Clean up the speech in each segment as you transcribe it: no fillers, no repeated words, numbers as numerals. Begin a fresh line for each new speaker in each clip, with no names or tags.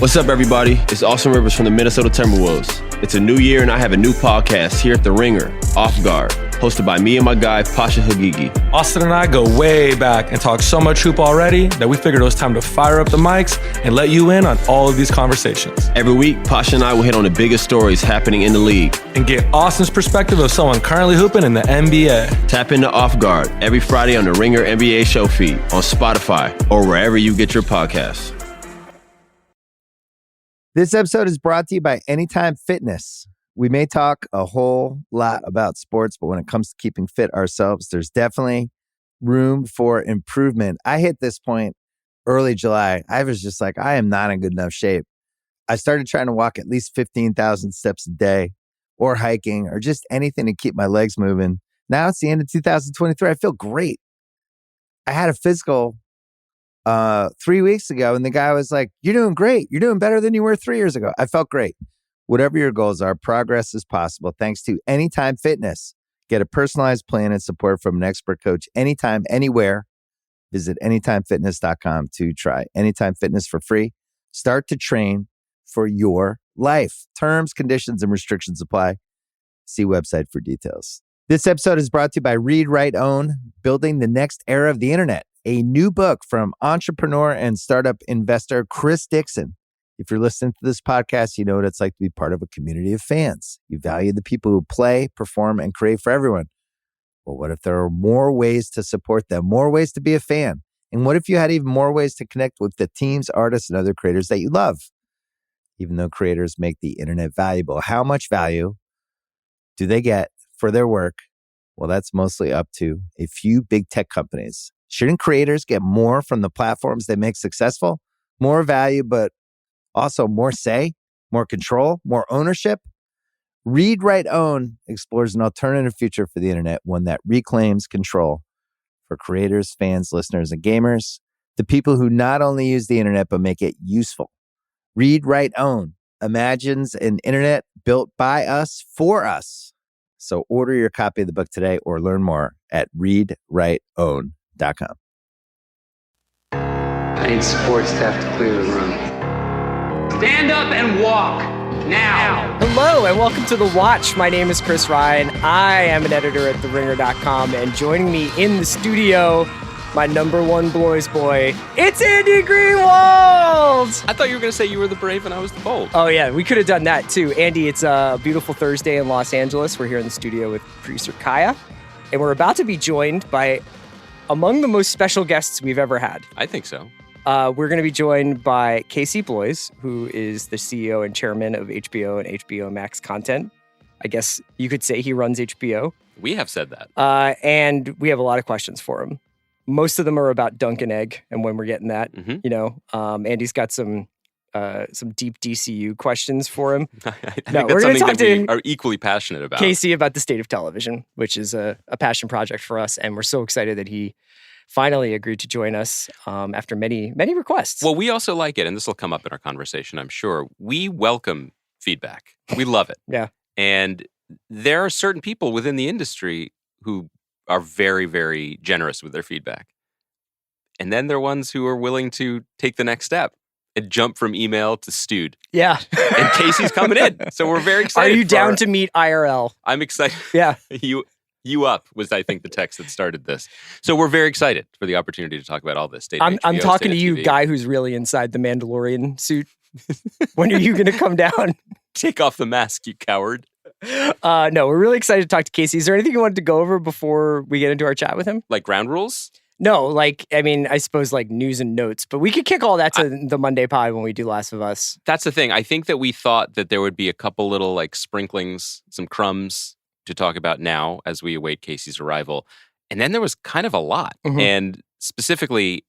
What's up, everybody? It's Austin Rivers from the Minnesota Timberwolves. It's a new year, and I have a new podcast here at The Ringer, Off Guard, hosted by me and my guy, Pasha Hagigi.
Austin and I go way back and talk so much hoop already that we figured it was time to fire up the mics and let you in on all of these conversations.
Every week, Pasha and I will hit on the biggest stories happening in the league
and get Austin's perspective of someone currently hooping in the NBA.
Tap into Off Guard every Friday on the Ringer NBA show feed, on Spotify, or wherever you get your podcasts.
This episode is brought to you by Anytime Fitness. We may talk a whole lot about sports, but when it comes to keeping fit ourselves, there's definitely room for improvement. I hit this point early July. I was just like, I am not in good enough shape. I started trying to walk at least 15,000 steps a day, or hiking, or just anything to keep my legs moving. Now it's the end of 2023. I feel great. I had a physical 3 weeks ago, and the guy was like, "You're doing great. You're doing better than you were 3 years ago." I felt great. Whatever your goals are, progress is possible thanks to Anytime Fitness. Get a personalized plan and support from an expert coach anytime, anywhere. Visit anytimefitness.com to try Anytime Fitness for free. Start to train for your life. Terms, conditions, and restrictions apply. See website for details. This episode is brought to you by Read, Write, Own, Building the Next Era of the Internet, a new book from entrepreneur and startup investor Chris Dixon. If you're listening to this podcast, you know what it's like to be part of a community of fans. You value the people who play, perform, and create for everyone. Well, what if there are more ways to support them, more ways to be a fan? And what if you had even more ways to connect with the teams, artists, and other creators that you love? Even though creators make the internet valuable, how much value do they get for their work? Well, that's mostly up to a few big tech companies. Shouldn't creators get more from the platforms they make successful? More value, but also more say, more control, more ownership? Read, Write, Own explores an alternative future for the internet, one that reclaims control for creators, fans, listeners, and gamers, the people who not only use the internet, but make it useful. Read, Write, Own imagines an internet built by us for us. So order your copy of the book today or learn more at readwriteown.com.
I need support staff to clear the room. Stand up and walk now.
Hello and welcome to The Watch. My name is Chris Ryan. I am an editor at TheRinger.com, and joining me in the studio, my number one Bloys boy, it's Andy Greenwald!
I thought you were going to say you were the brave and I was the bold.
Oh yeah, we could have done that too. Andy, it's a beautiful Thursday in Los Angeles. We're here in the studio with producer Kaya, and we're about to be joined by among the most special guests we've ever had.
I think so.
We're going to be joined by Casey Bloys, who is the CEO and chairman of HBO and HBO Max content. I guess you could say he runs HBO.
We have said that.
And we have a lot of questions for him. Most of them are about Dunk and Egg and when we're getting that.
Mm-hmm.
You know, Andy's got some deep DCU questions for him.
I think that's something that we are equally passionate about.
Casey about the state of television, which is a passion project for us. And we're so excited that he finally agreed to join us after many, many requests.
Well, we also like it, and this will come up in our conversation, I'm sure. We welcome feedback. We love it.
Yeah.
And there are certain people within the industry who are very, very generous with their feedback. And then there are ones who are willing to take the next step and jump from email to stewed.
Yeah.
And Casey's coming in. So we're very excited.
Are you down to meet IRL?
I'm excited.
Yeah.
You up was, I think, the text that started this. So we're very excited for the opportunity to talk about all this.
I'm talking to you, guy who's really inside the Mandalorian suit. When are you going to come down?
Take off the mask, you coward.
No, we're really excited to talk to Casey. Is there anything you wanted to go over before we get into our chat with him?
Like ground rules?
No, I suppose like news and notes, but we could kick all that to the Monday pod when we do Last of Us.
That's the thing. I think that we thought that there would be a couple little like sprinklings, some crumbs to talk about now as we await Casey's arrival. And then there was kind of a lot.
Mm-hmm.
And specifically,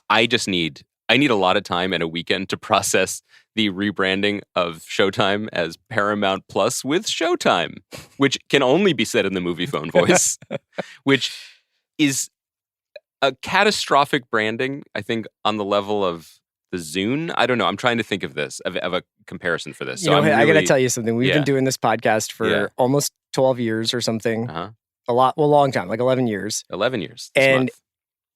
I need a lot of time and a weekend to process the rebranding of Showtime as Paramount Plus with Showtime, which can only be said in the movie phone voice, which is a catastrophic branding, I think, on the level of the Zune. I don't know. I'm trying to think of this, of a comparison for this.
So I got to tell you something. We've been doing this podcast for almost 12 years or something.
Uh-huh.
A long time, like 11 years.
11 years.
And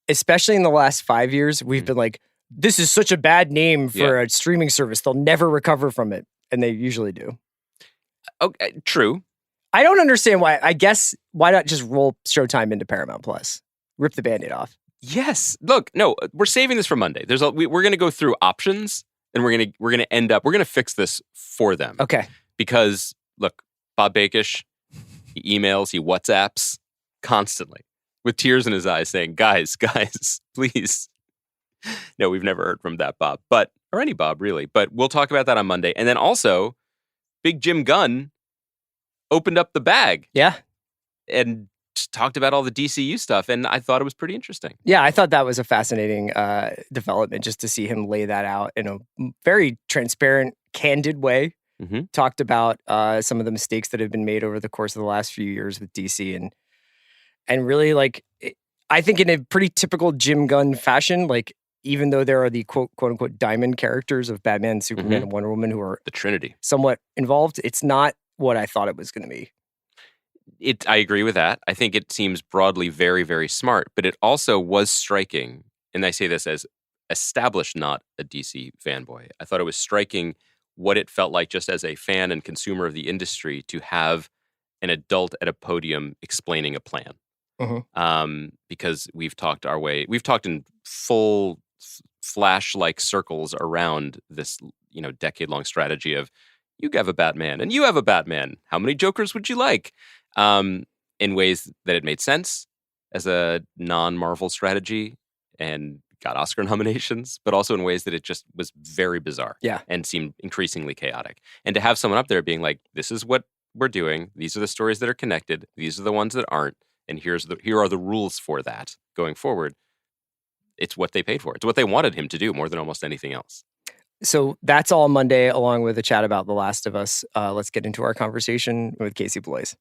especially in the last 5 years, we've been like, this is such a bad name for a streaming service. They'll never recover from it. And they usually do.
Okay, true.
I don't understand why. I guess, why not just roll Showtime into Paramount Plus? Rip the Band-Aid off.
Yes. Look, no, we're saving this for Monday. We're going to go through options, and we're going to fix this for them.
Okay.
Because look, Bob Bakish, he emails, he WhatsApps constantly with tears in his eyes saying, guys, please. No, we've never heard from that Bob, or any Bob really, but we'll talk about that on Monday. And then also, Big Jim Gunn opened up the bag.
Yeah.
And talked about all the DCU stuff, and I thought it was pretty interesting.
Yeah, I thought that was a fascinating development, just to see him lay that out in a very transparent, candid way.
Mm-hmm.
Talked about some of the mistakes that have been made over the course of the last few years with DC, and really, like, I think in a pretty typical Jim Gunn fashion, like, even though there are the quote unquote diamond characters of Batman, Superman, and Wonder Woman who are
the Trinity
somewhat involved, it's not what I thought it was going to be.
I agree with that. I think it seems broadly very, very smart, but it also was striking, and I say this as established, not a DC fanboy. I thought it was striking what it felt like just as a fan and consumer of the industry to have an adult at a podium explaining a plan. Because we've talked in full flash-like circles around this, decade-long strategy of, you have a Batman and you have a Batman. How many Jokers would you like? In ways that it made sense as a non-Marvel strategy and got Oscar nominations, but also in ways that it just was very bizarre and seemed increasingly chaotic. And to have someone up there being like, this is what we're doing. These are the stories that are connected. These are the ones that aren't. And here are the rules for that going forward. It's what they paid for. It's what they wanted him to do more than almost anything else.
So that's all Monday, along with a chat about The Last of Us. Let's get into our conversation with Casey Bloys.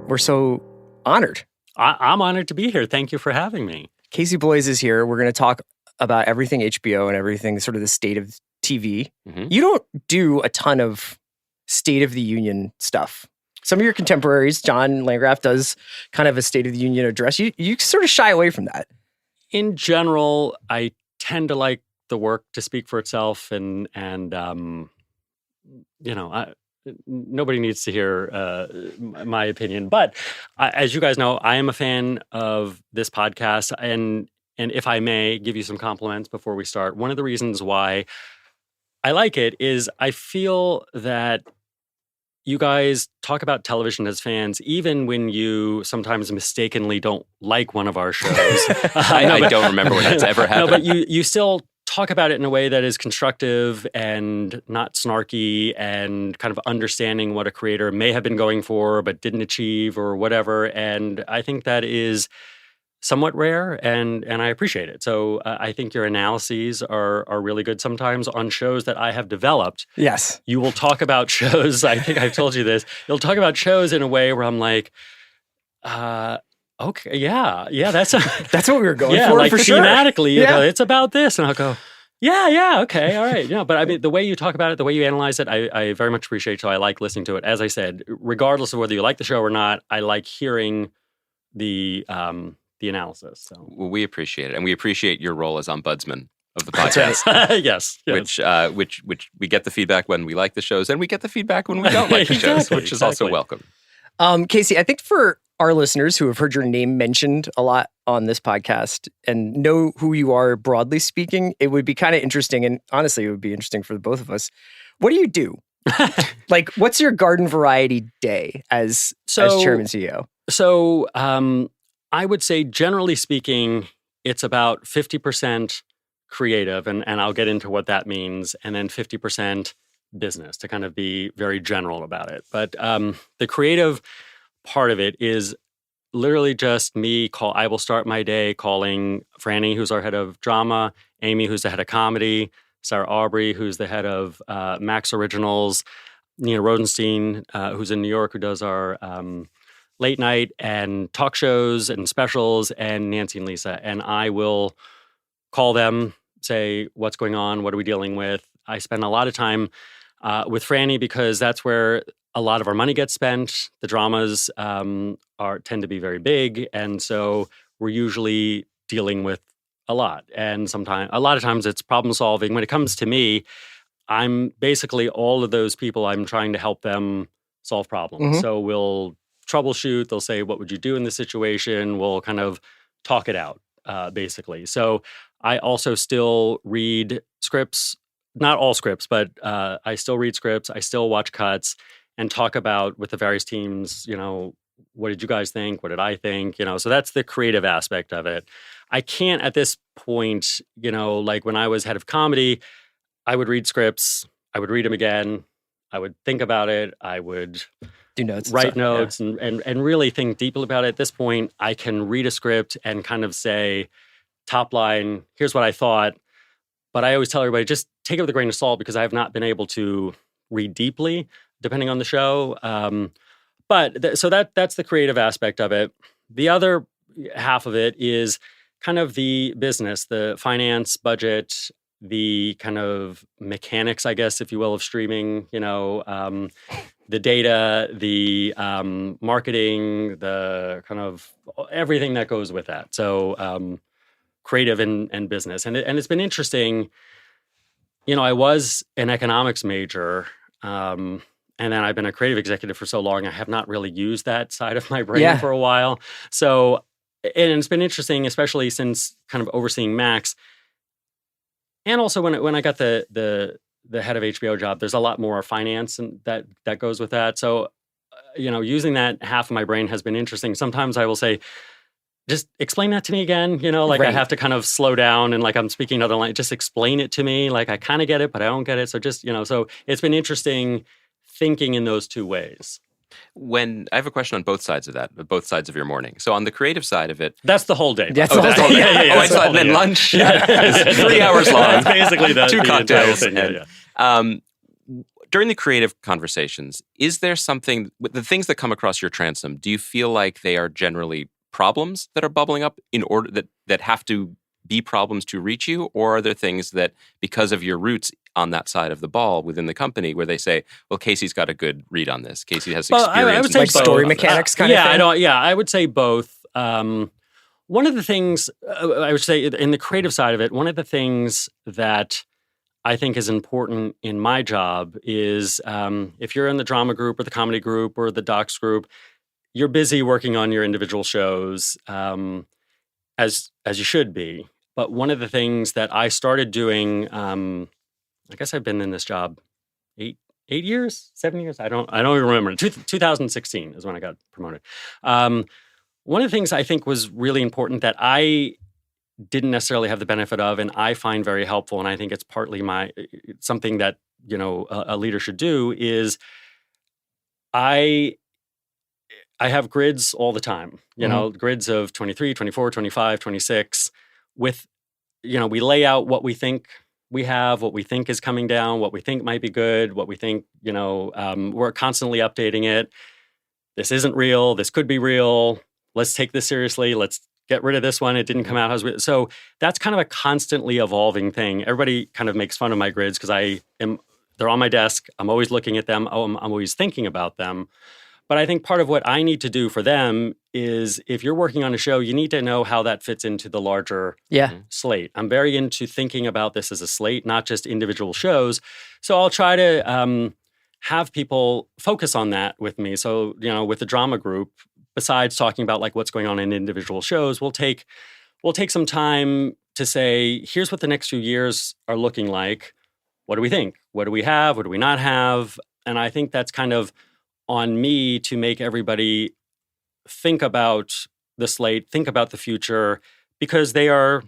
We're so honored.
I'm honored to be here. Thank you for having me.
Casey Bloys is here. We're going to talk about everything HBO and everything, sort of the state of TV.
Mm-hmm.
You don't do a ton of State of the Union stuff. Some of your contemporaries, John Landgraf, does kind of a State of the Union address. You sort of shy away from that.
In general, I tend to like the work to speak for itself, and nobody needs to hear my opinion. But as you guys know, I am a fan of this podcast, and if I may give you some compliments before we start, one of the reasons why I like it is I feel that you guys talk about television as fans, even when you sometimes mistakenly don't like one of our shows.
I don't remember when that's ever happened.
No, but you still talk about it in a way that is constructive and not snarky, and kind of understanding what a creator may have been going for but didn't achieve or whatever. And I think that is somewhat rare, and I appreciate it. So I think your analyses are really good sometimes on shows that I have developed.
Yes.
You will talk about shows, I think I've told you this, you'll talk about shows in a way where I'm like, okay, yeah, that's
what we were going for,
like
for sure.
Thematically, you know, it's about this, and I'll go, yeah, okay, all right. But I mean, the way you talk about it, the way you analyze it, I very much appreciate. So I like listening to it. As I said, regardless of whether you like the show or not, I like hearing the analysis. So
we appreciate it, and we appreciate your role as ombudsman of the podcast.
Yes.
Which we get the feedback when we like the shows, and we get the feedback when we don't like the shows, which is also welcome.
Casey, I think for our listeners who have heard your name mentioned a lot on this podcast and know who you are broadly speaking, it would be kind of interesting, and honestly, it would be interesting for the both of us. What do you do? Like, what's your garden variety day as chairman CEO?
So, I would say, generally speaking, it's about 50% creative, and I'll get into what that means, and then 50% business, to kind of be very general about it. But the creative part of it is literally just me. I will start my day calling Franny, who's our head of drama, Amy, who's the head of comedy, Sarah Aubrey, who's the head of Max Originals, Nina Rodenstein, who's in New York, who does our late night and talk shows and specials, and Nancy and Lisa. And I will call them, say, what's going on? What are we dealing with? I spend a lot of time with Franny, because that's where a lot of our money gets spent. The dramas tend to be very big, and so we're usually dealing with a lot. And a lot of times, it's problem solving. When it comes to me, I'm basically all of those people. I'm trying to help them solve problems. So we'll troubleshoot. They'll say, "What would you do in this situation?" We'll kind of talk it out, basically. So I also still read scripts. Not all scripts, but I still read scripts. I still watch cuts and talk about with the various teams, what did you guys think? What did I think? So that's the creative aspect of it. I can't at this point, like when I was head of comedy, I would read scripts. I would read them again. I would think about it. I would
do notes,
write notes, and really think deeply about it. At this point, I can read a script and kind of say, top line, here's what I thought. But I always tell everybody, just take it with a grain of salt because I have not been able to read deeply, depending on the show. So that's the creative aspect of it. The other half of it is kind of the business, the finance, budget, the kind of mechanics, I guess, if you will, of streaming, the data, the marketing, the kind of everything that goes with that. So creative and business. And it's been interesting. I was an economics major, and then I've been a creative executive for so long, I have not really used that side of my brain for a while. So, and it's been interesting, especially since kind of overseeing Max. And also when I got the head of HBO job, there's a lot more finance and that goes with that. So, using that half of my brain has been interesting. Sometimes I will say, just explain that to me again. Right. I have to kind of slow down and like I'm speaking another language. Just explain it to me. Like I kind of get it, but I don't get it. So just, so it's been interesting thinking in those two ways.
When I have a question on both sides of that, both sides of your morning. So on the creative side of it,
that's the whole day.
That's the whole day.
Yeah. I thought then lunch is 3 hours long.
It's basically two
cocktails.
Thing,
during the creative conversations, is there something with the things that come across your transom? Do you feel like they are generally problems that are bubbling up in order that have to be problems to reach you, or are there things that because of your roots on that side of the ball within the company where they say, well, Casey's got a good read on this. Casey has experience.
I would say
like story mechanics kind of thing?
I would say both. One of the things, I would say in the creative side of it, one of the things that I think is important in my job is if you're in the drama group or the comedy group or the docs group, you're busy working on your individual shows as you should be. But one of the things that I started doing, I guess I've been in this job 8 years, 7 years. I don't even remember. 2016 is when I got promoted. One of the things I think was really important that I didn't necessarily have the benefit of, and I find very helpful, and I think it's partly something that a leader should do is I have grids all the time, grids of 23, 24, 25, 26 with, we lay out what we think we have, what we think is coming down, what we think might be good, what we think, we're constantly updating it. This isn't real. This could be real. Let's take this seriously. Let's get rid of this one. It didn't come out. So that's kind of a constantly evolving thing. Everybody kind of makes fun of my grids because they're on my desk. I'm always looking at them. I'm always thinking about them. But I think part of what I need to do for them is if you're working on a show, you need to know how that fits into the larger slate. I'm very into thinking about this as a slate, not just individual shows. So I'll try to have people focus on that with me. So, with the drama group, besides talking about like what's going on in individual shows, we'll take some time to say, here's what the next few years are looking like. What do we think? What do we have? What do we not have? And I think that's kind of on me to make everybody think about the slate, think about the future, because they are,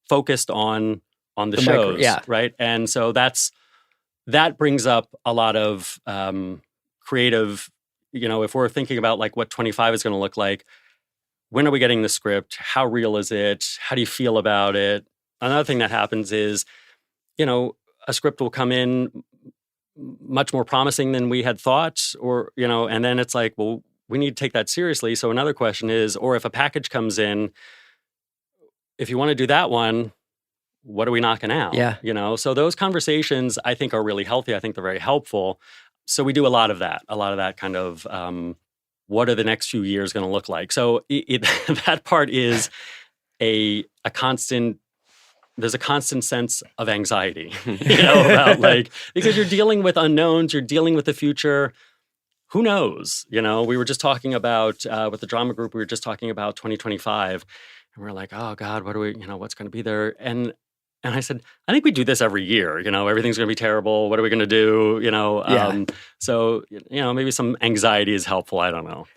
focused on the shows, right? And so that brings up a lot of creative, if we're thinking about like what 25 is going to look like, when are we getting the script? How real is it? How do you feel about it? Another thing that happens is, a script will come in much more promising than we had thought, or, and then it's like, well, we need to take that seriously. So another question is, or if a package comes in, if you want to do that one, what are we knocking out?
Yeah.
So those conversations I think are really healthy. I think they're very helpful. so we do a lot of that kind of what are the next few years going to look like. So that part is a constant. There's a constant sense of anxiety, about because you're dealing with unknowns, you're dealing with the future. Who knows? We were just talking about with the drama group. We were just talking about 2025, and we're like, oh God, what do we? What's going to be there? And I said, I think we do this every year. Everything's going to be terrible. What are we going to do? So maybe some anxiety is helpful. I don't know.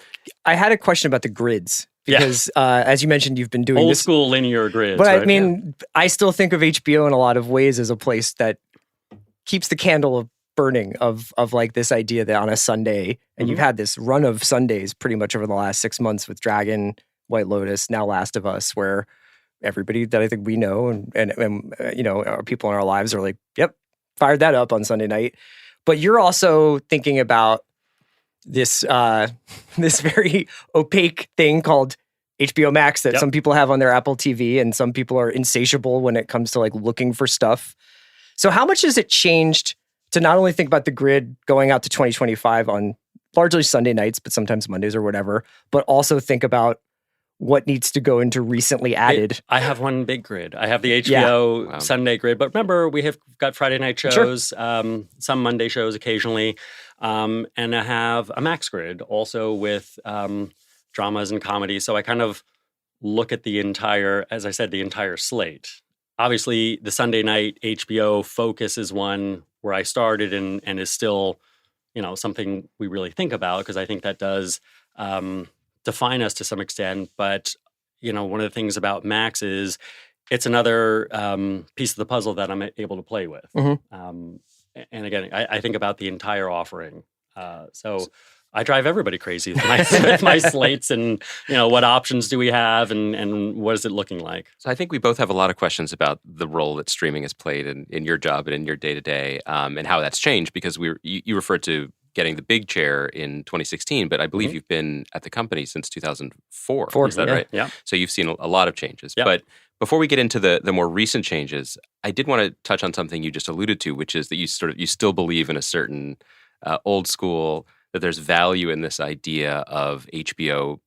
I had a question about the grids. Because as you mentioned, you've been doing
old
this
school linear grids.
But
right?
I mean, I still think of HBO in a lot of ways as a place that keeps the candle burning of like this idea that on a Sunday, and you've had this run of Sundays pretty much over the last 6 months with Dragon, White Lotus, now Last of Us, where everybody that I think we know and our people in our lives are like, yep, fired that up on Sunday night. But you're also thinking about this this very opaque thing called HBO Max that some people have on their Apple TV, and some people are insatiable when it comes to like looking for stuff. So how much has it changed to not only think about the grid going out to 2025 on largely Sunday nights, but sometimes Mondays or whatever, but also think about what needs to go into recently added?
I have one big grid. I have the HBO Sunday grid, but remember, we have got Friday night shows, some Monday shows occasionally, and I have a Max grid also with dramas and comedy. So I kind of look at the entire, as I said, the entire slate. Obviously, the Sunday night HBO focus is one where I started and is still, something we really think about, because I think that does define us to some extent. But, one of the things about Max is it's another piece of the puzzle that I'm able to play with. Mm-hmm. And again, I think about the entire offering. So I drive everybody crazy with my slates and, what options do we have and what is it looking like?
So I think we both have a lot of questions about the role that streaming has played in your job and in your day-to-day and how that's changed, because you referred to getting the big chair in 2016, but I believe you've been at the company since 2004. Is that right?
Yeah.
So you've seen a lot of changes.
Yeah.
But before we get into the more recent changes, I did want to touch on something you just alluded to, which is that you still believe in a certain old school, that there's value in this idea of HBO,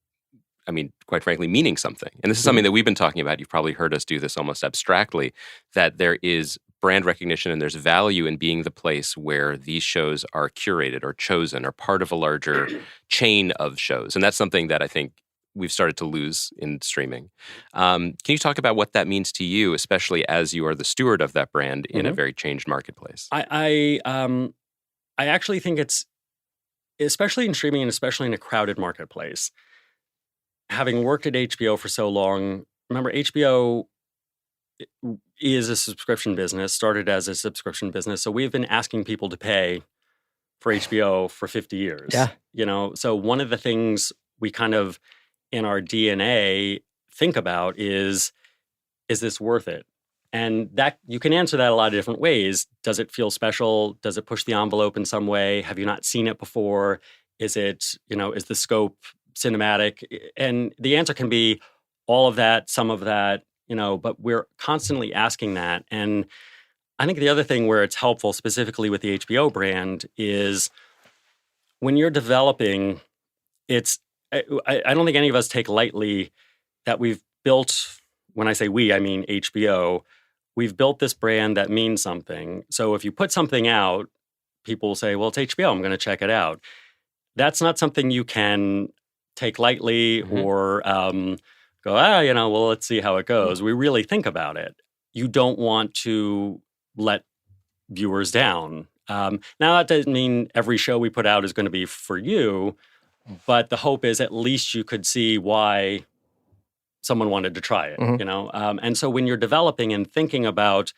I mean, quite frankly, meaning something. And this is something that we've been talking about. You've probably heard us do this almost abstractly, that there is brand recognition and there's value in being the place where these shows are curated or chosen or part of a larger chain of shows. And that's something that I think we've started to lose in streaming. Can you talk about what that means to you, especially as you are the steward of that brand in a very changed marketplace?
I actually think it's, especially in streaming and especially in a crowded marketplace, having worked at HBO for so long, remember HBO is a subscription business, started as a subscription business. So we've been asking people to pay for HBO for 50 years.
Yeah.
So one of the things we kind of in our DNA think about is this worth it? And that you can answer that a lot of different ways. Does it feel special? Does it push the envelope in some way? Have you not seen it before? Is it, is the scope cinematic? And the answer can be all of that, some of that, but we're constantly asking that. And I think the other thing where it's helpful, specifically with the HBO brand, is when you're developing, I don't think any of us take lightly that we've built, when I say we, I mean HBO, we've built this brand that means something. So if you put something out, people will say, well, it's HBO, I'm going to check it out. That's not something you can take lightly or go, well, let's see how it goes. We really think about it. You don't want to let viewers down. Now, that doesn't mean every show we put out is going to be for you, but the hope is at least you could see why someone wanted to try it, And so when you're developing and thinking about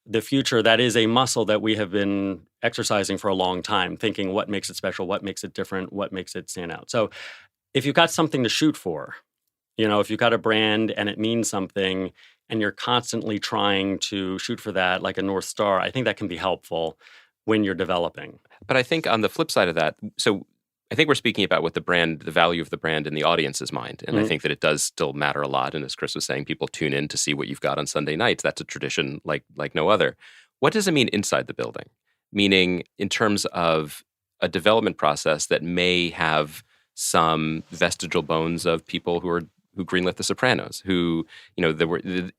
the future, that is a muscle that we have been exercising for a long time, thinking what makes it special, what makes it different, what makes it stand out. So if you've got something to shoot for, if you've got a brand and it means something and you're constantly trying to shoot for that like a North Star, I think that can be helpful when you're developing.
But I think on the flip side of that, so I think we're speaking about what the value of the brand in the audience's mind. And I think that it does still matter a lot. And as Chris was saying, people tune in to see what you've got on Sunday nights. That's a tradition like no other. What does it mean inside the building? Meaning in terms of a development process that may have some vestigial bones of people who greenlit The Sopranos, who,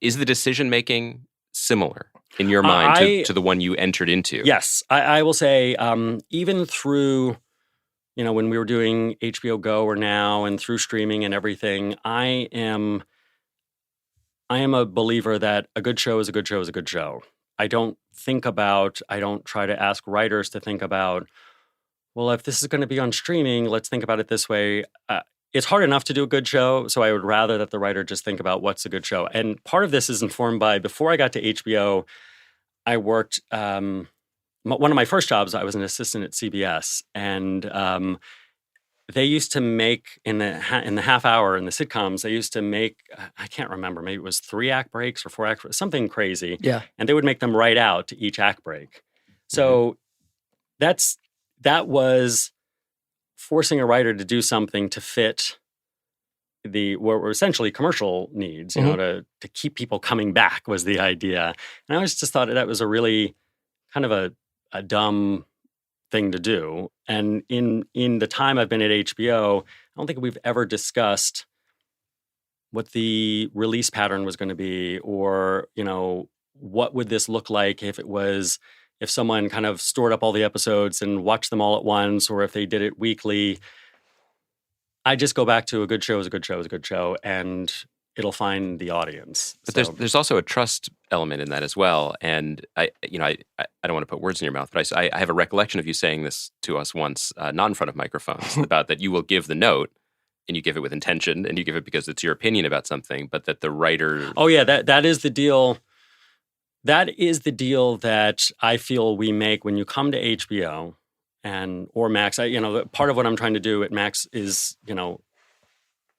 is the decision making similar in your mind to the one you entered into?
Yes, I will say, even through, when we were doing HBO Go or Now and through streaming and everything, I am a believer that a good show is a good show is a good show. I don't try to ask writers to think about, well, if this is going to be on streaming, let's think about it this way. It's hard enough to do a good show, so I would rather that the writer just think about what's a good show. And part of this is informed by, before I got to HBO, I worked, one of my first jobs, I was an assistant at CBS, and they used to make, in the half hour in the sitcoms, they used to make, I can't remember, maybe it was 3-act breaks or 4-act, something crazy.
Yeah.
And they would make them write out to each act break. So that was forcing a writer to do something to fit what were essentially commercial needs, to keep people coming back was the idea. And I always just thought that was a really kind of a dumb thing to do. And in the time I've been at HBO, I don't think we've ever discussed what the release pattern was going to be, or, what would this look like if someone kind of stored up all the episodes and watched them all at once, or if they did it weekly. I just go back to a good show is a good show is a good show, and it'll find the audience.
But there's also a trust element in that as well. And I don't want to put words in your mouth, but I have a recollection of you saying this to us once, not in front of microphones, about that you will give the note, and you give it with intention, and you give it because it's your opinion about something, but that the writer...
Oh yeah, that is the deal. That is the deal that I feel we make when you come to HBO or Max. Part of what I'm trying to do at Max is,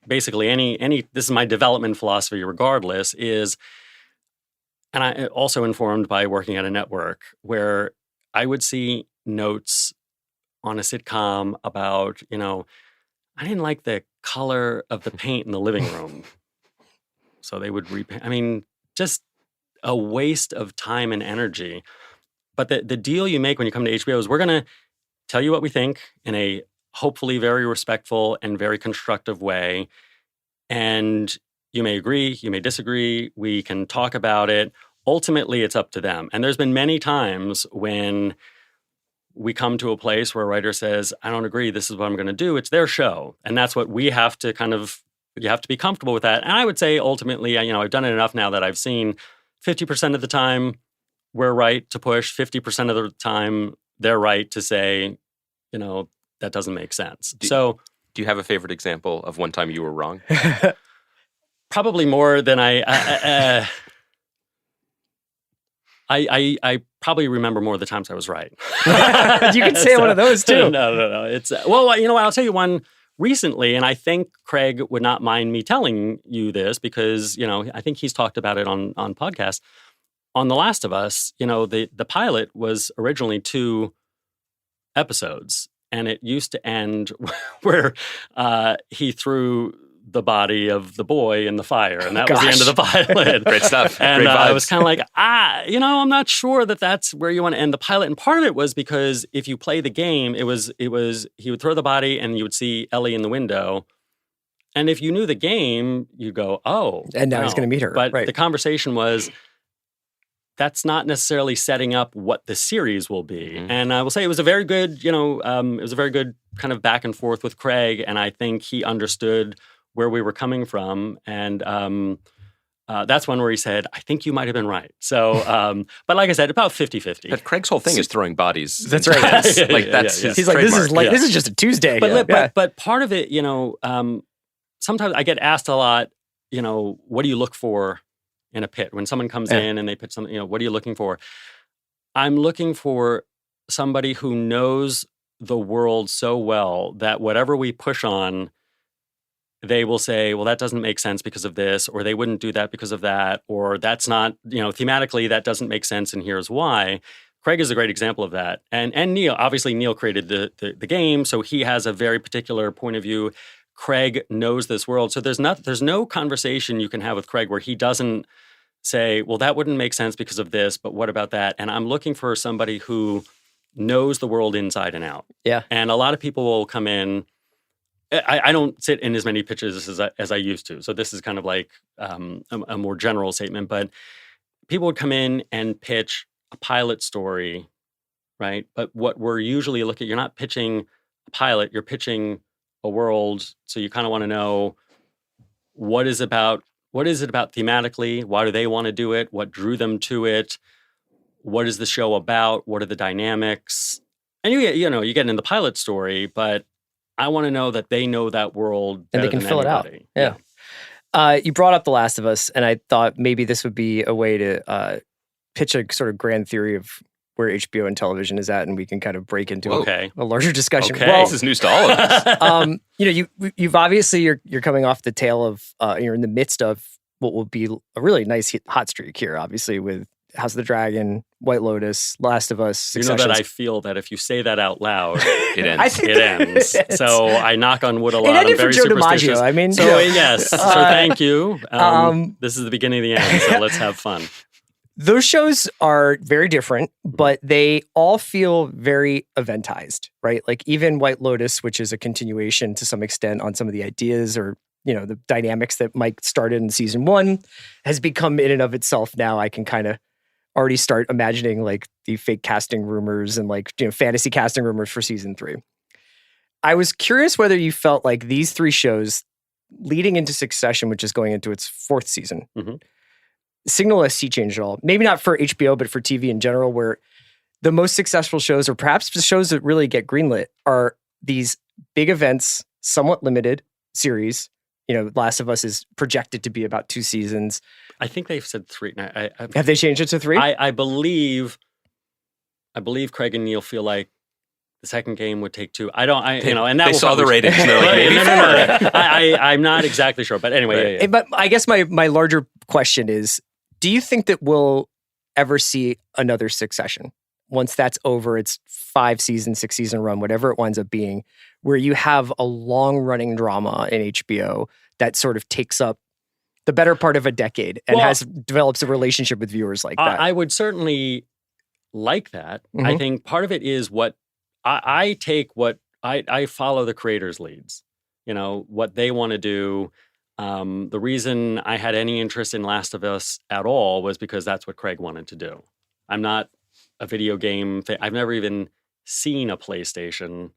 basically any. This is my development philosophy, regardless. And I also informed by working at a network where I would see notes on a sitcom about, I didn't like the color of the paint in the living room, so they would repaint. I mean, just a waste of time and energy. But the deal you make when you come to HBO is, we're going to tell you what we think in a hopefully very respectful and very constructive way. And you may agree, you may disagree, we can talk about it. Ultimately, it's up to them. And there's been many times when we come to a place where a writer says, I don't agree, this is what I'm going to do. It's their show. And that's what we have to you have to be comfortable with that. And I would say ultimately, I've done it enough now that I've seen 50% of the time we're right to push, 50% of the time they're right to say, that doesn't make sense. Do
you have a favorite example of one time you were wrong?
Probably more than I probably remember more of the times I was right.
You can say one of those too.
No. It's I'll tell you one recently, and I think Craig would not mind me telling you this because, I think he's talked about it on podcasts. On The Last of Us, the pilot was originally 2 episodes, and it used to end where he threw the body of the boy in the fire, and that was the end of the pilot.
Great stuff.
And
Great vibes.
I was kind of like, I'm not sure that's where you want to end the pilot. And part of it was because if you play the game, it was he would throw the body and you would see Ellie in the window. And if you knew the game, you'd go, oh.
And now he's going to meet her.
But
right.
The conversation was, that's not necessarily setting up what the series will be. Mm-hmm. And I will say it was a very good, kind of back and forth with Craig. And I think he understood where we were coming from. And that's one where he said, I think you might have been right. So, but like I said, about 50-50.
But Craig's whole thing is throwing bodies.
That's right.
That's his
He's like,
trademark.
this is just a Tuesday.
But part of it, sometimes I get asked a lot, what do you look for in a pit? When someone comes in and they pitch something, what are you looking for? I'm looking for somebody who knows the world so well that whatever we push on, they will say, well, that doesn't make sense because of this, or they wouldn't do that because of that, or that's not, thematically, that doesn't make sense, and here's why. Craig is a great example of that. And Neil, obviously Neil created the game, so he has a very particular point of view. Craig knows this world. So there's no conversation you can have with Craig where he doesn't say, well, that wouldn't make sense because of this, but what about that? And I'm looking for somebody who knows the world inside and out.
Yeah.
And a lot of people will come in. I don't sit in as many pitches as I used to. So this is kind of like a more general statement. But people would come in and pitch a pilot story, right? But what we're usually looking at, you're not pitching a pilot, you're pitching a world. So you kind of want to know what is it about thematically? Why do they want to do it? What drew them to it? What is the show about? What are the dynamics? And you get in the pilot story, but I want to know that they know that world
and they can fill
anybody.
it out. Yeah. You brought up The Last of Us, and I thought maybe this would be a way to pitch a sort of grand theory of where HBO and television is at, and we can kind of break into a larger discussion.
Okay,
Well,
this is news to all of us.
You've obviously you're coming off the tail of you're in the midst of what will be a really nice hot streak here, obviously with House of the Dragon, White Lotus, Last of Us, Succession.
You know that I feel that if you say that out loud,
It ends.
it ends. So I knock on wood a lot.
It ended
I'm very
for Joe
superstitious.
DiMaggio. I mean,
so yes. So thank you. This is the beginning of the end. So let's have fun.
Those shows are very different, but they all feel very eventized, right? Like even White Lotus, which is a continuation to some extent on some of the ideas or the dynamics that Mike started in season 1, has become in and of itself now. I can kind of already start imagining like the fake casting rumors and like fantasy casting rumors for season 3. I was curious whether you felt like these 3 shows leading into Succession, which is going into its 4th season, signal a sea change at all. Maybe not for HBO, but for TV in general, where the most successful shows, or perhaps the shows that really get greenlit, are these big events, somewhat limited series. Last of Us is projected to be about 2 seasons.
I think they've said 3.
Have they changed it to 3?
I believe Craig and Neil feel like the second game would take 2. And that
They saw the ratings. And they're like, maybe
no. I'm not exactly sure, but anyway. Yeah.
But I guess my larger question is, do you think that we'll ever see another Succession? Once that's over, it's 5 season, 6 season run, whatever it winds up being, where you have a long running drama in HBO that sort of takes up the better part of a decade and develops a relationship with viewers like that.
I would certainly like that. I think part of it is what I take I follow the creators' leads, what they want to do. The reason I had any interest in Last of Us at all was because that's what Craig wanted to do. I'm not a video game thing. I've never even seen a PlayStation,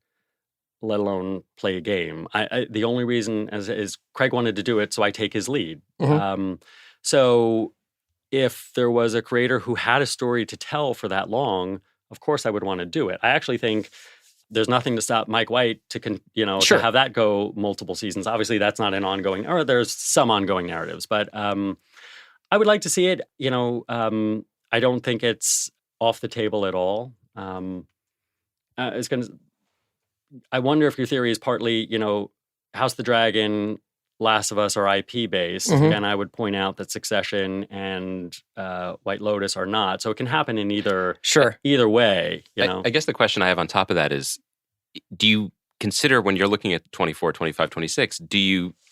let alone play a game. The only reason is Craig wanted to do it, so I take his lead. So if there was a creator who had a story to tell for that long, of course I would want to do it. I actually think there's nothing to stop Mike White to have that go multiple seasons. Obviously, that's not an ongoing, or there's some ongoing narratives, but I would like to see it. I don't think it's off the table at all. I wonder if your theory is partly, House of the Dragon, Last of Us are IP based, and I would point out that Succession and White Lotus are not. So it can happen in either way.
I guess the question I have on top of that is, do you consider when you're looking at 24, 25, 26,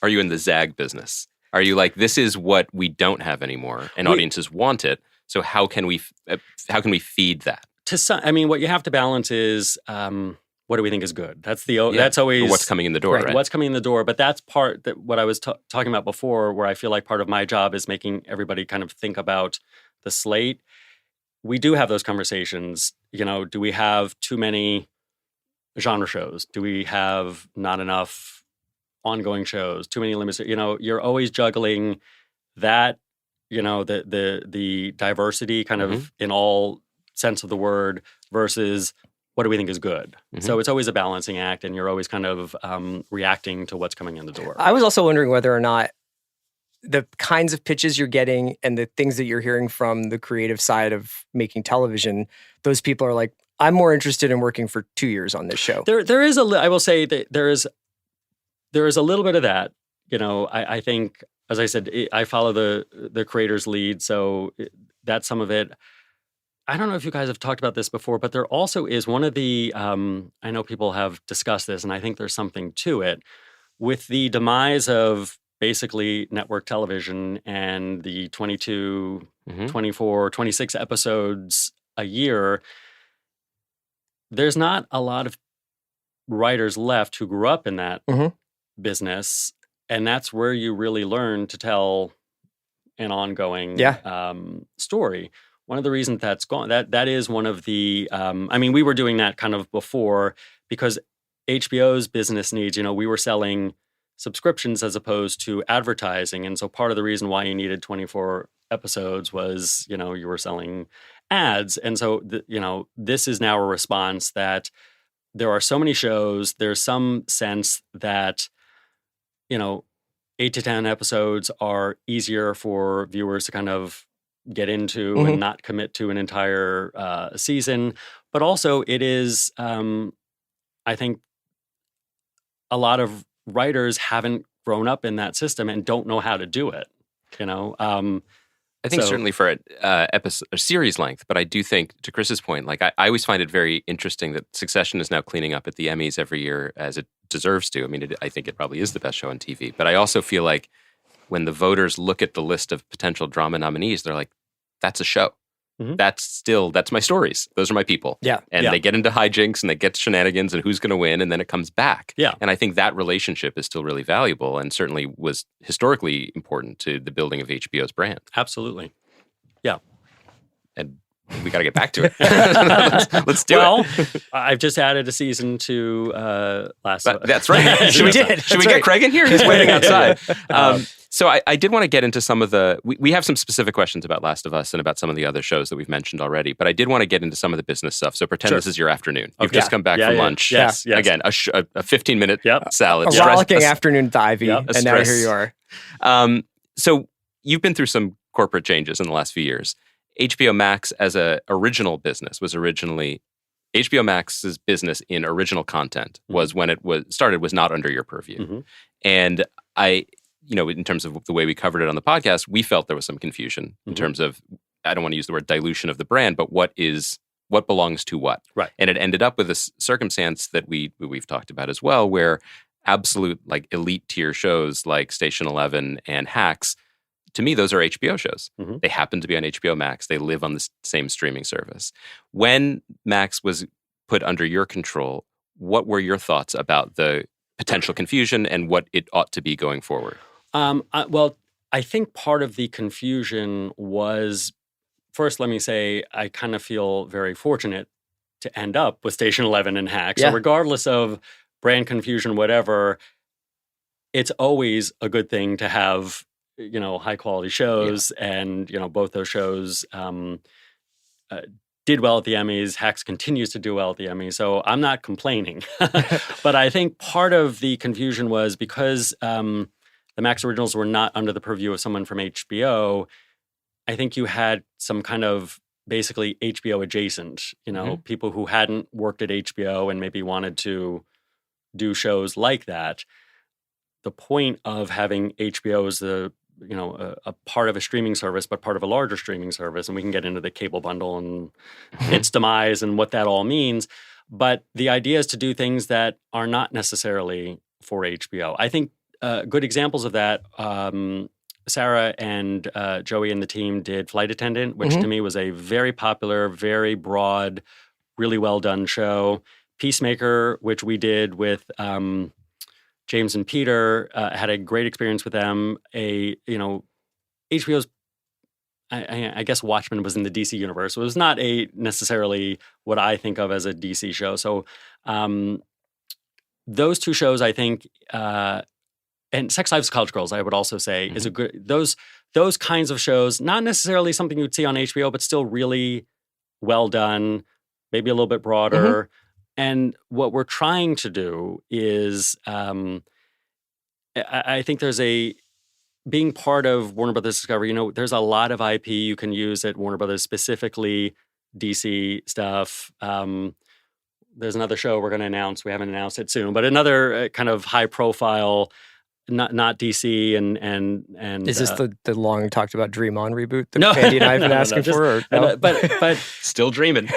are you in the zag business? Are you like, this is what we don't have anymore, and audiences want it? So how can we feed that?
What you have to balance is what do we think is good? That's always
what's coming in the door, right?
What's coming in the door, but that's part that what I was talking about before, where I feel like part of my job is making everybody kind of think about the slate. We do have those conversations. Do we have too many genre shows? Do we have not enough ongoing shows? Too many limits? You're always juggling that. The diversity kind of in all sense of the word versus what do we think is good? So it's always a balancing act, and you're always kind of reacting to what's coming in the door.
I was also wondering whether or not the kinds of pitches you're getting and the things that you're hearing from the creative side of making television, those people are like, I'm more interested in working for 2 years on this show.
There is I will say that there is a little bit of that. I think, as I said, I follow the creator's lead, so that's some of it. I don't know if you guys have talked about this before, but there also is one of the, I know people have discussed this, and I think there's something to it. With the demise of basically network television and the 22, 24, 26 episodes a year, there's not a lot of writers left who grew up in that
Mhm.
business, and that's where you really learn to tell an ongoing story. One of the reasons that's gone, that is one of the, I mean, we were doing that kind of before because HBO's business needs, we were selling subscriptions as opposed to advertising. And so part of the reason why you needed 24 episodes was, you were selling ads. And so, this is now a response that there are so many shows, there's some sense that, 8 to 10 episodes are easier for viewers to kind of get into and not commit to an entire season. But also it is, I think, a lot of writers haven't grown up in that system and don't know how to do it.
I think certainly for episode or series length, but I do think, to Chris's point, like I always find it very interesting that Succession is now cleaning up at the Emmys every year as it deserves to. I mean, I think it probably is the best show on TV. But I also feel like when the voters look at the list of potential drama nominees, they're like, "That's a show. That's my stories. Those are my people."
Yeah,
and they get into hijinks and they get shenanigans and who's going to win, and then it comes back.
Yeah,
and I think that relationship is still really valuable and certainly was historically important to the building of HBO's brand.
Absolutely. Yeah.
And we got to get back to it. let's do it.
Well, I've just added a season to Last of Us.
That's right. Should we get Craig in here? He's waiting outside. So I did want to get into some of the... We have some specific questions about Last of Us and about some of the other shows that we've mentioned already, but I did want to get into some of the business stuff. So pretend this is your afternoon. You've just come back from lunch.
Yes.
Again, a 15-minute salad.
A rollicking afternoon with Ivy, and now here you are.
So you've been through some corporate changes in the last few years. HBO Max as a original business was originally... HBO Max's business in original content was when it was started was not under your purview. And I... in terms of the way we covered it on the podcast, we felt there was some confusion in terms of, I don't want to use the word dilution of the brand, but what belongs to what.
Right.
And it ended up with a circumstance that we've talked about as well, where absolute like elite tier shows like Station 11 and Hacks, to me, those are HBO shows. They happen to be on HBO Max. They live on the same streaming service. When Max was put under your control, what were your thoughts about the potential confusion and what it ought to be going forward?
Well, I think part of the confusion was, first, let me say, I kind of feel very fortunate to end up with Station 11 and Hacks. So regardless of brand confusion, whatever, it's always a good thing to have, high quality shows. And, both those shows did well at the Emmys. Hacks continues to do well at the Emmys. So I'm not complaining. But I think part of the confusion was because the Max originals were not under the purview of someone from HBO, I think you had some kind of basically HBO adjacent, people who hadn't worked at HBO and maybe wanted to do shows like that. The point of having HBO as a part of a streaming service, but part of a larger streaming service, and we can get into the cable bundle and its demise and what that all means. But the idea is to do things that are not necessarily for HBO. I think good examples of that, Sarah and Joey and the team did Flight Attendant, which to me was a very popular, very broad, really well done show. Peacemaker, which we did with James and Peter, had a great experience with them. HBO's, I guess Watchmen was in the DC universe. So it was not necessarily what I think of as a DC show. So those two shows, I think, and Sex Lives of College Girls, I would also say, is a good, those kinds of shows, not necessarily something you'd see on HBO, but still really well done, maybe a little bit broader. And what we're trying to do is, I think there's being part of Warner Brothers Discovery, there's a lot of IP you can use at Warner Brothers, specifically DC stuff. There's another show we're going to announce. We haven't announced it soon, but another kind of high profile not DC and
Is this the long talked about Dream On reboot that
No.
Andy and I have been
No,
asking
just-
for? Or no?
But
Still dreaming.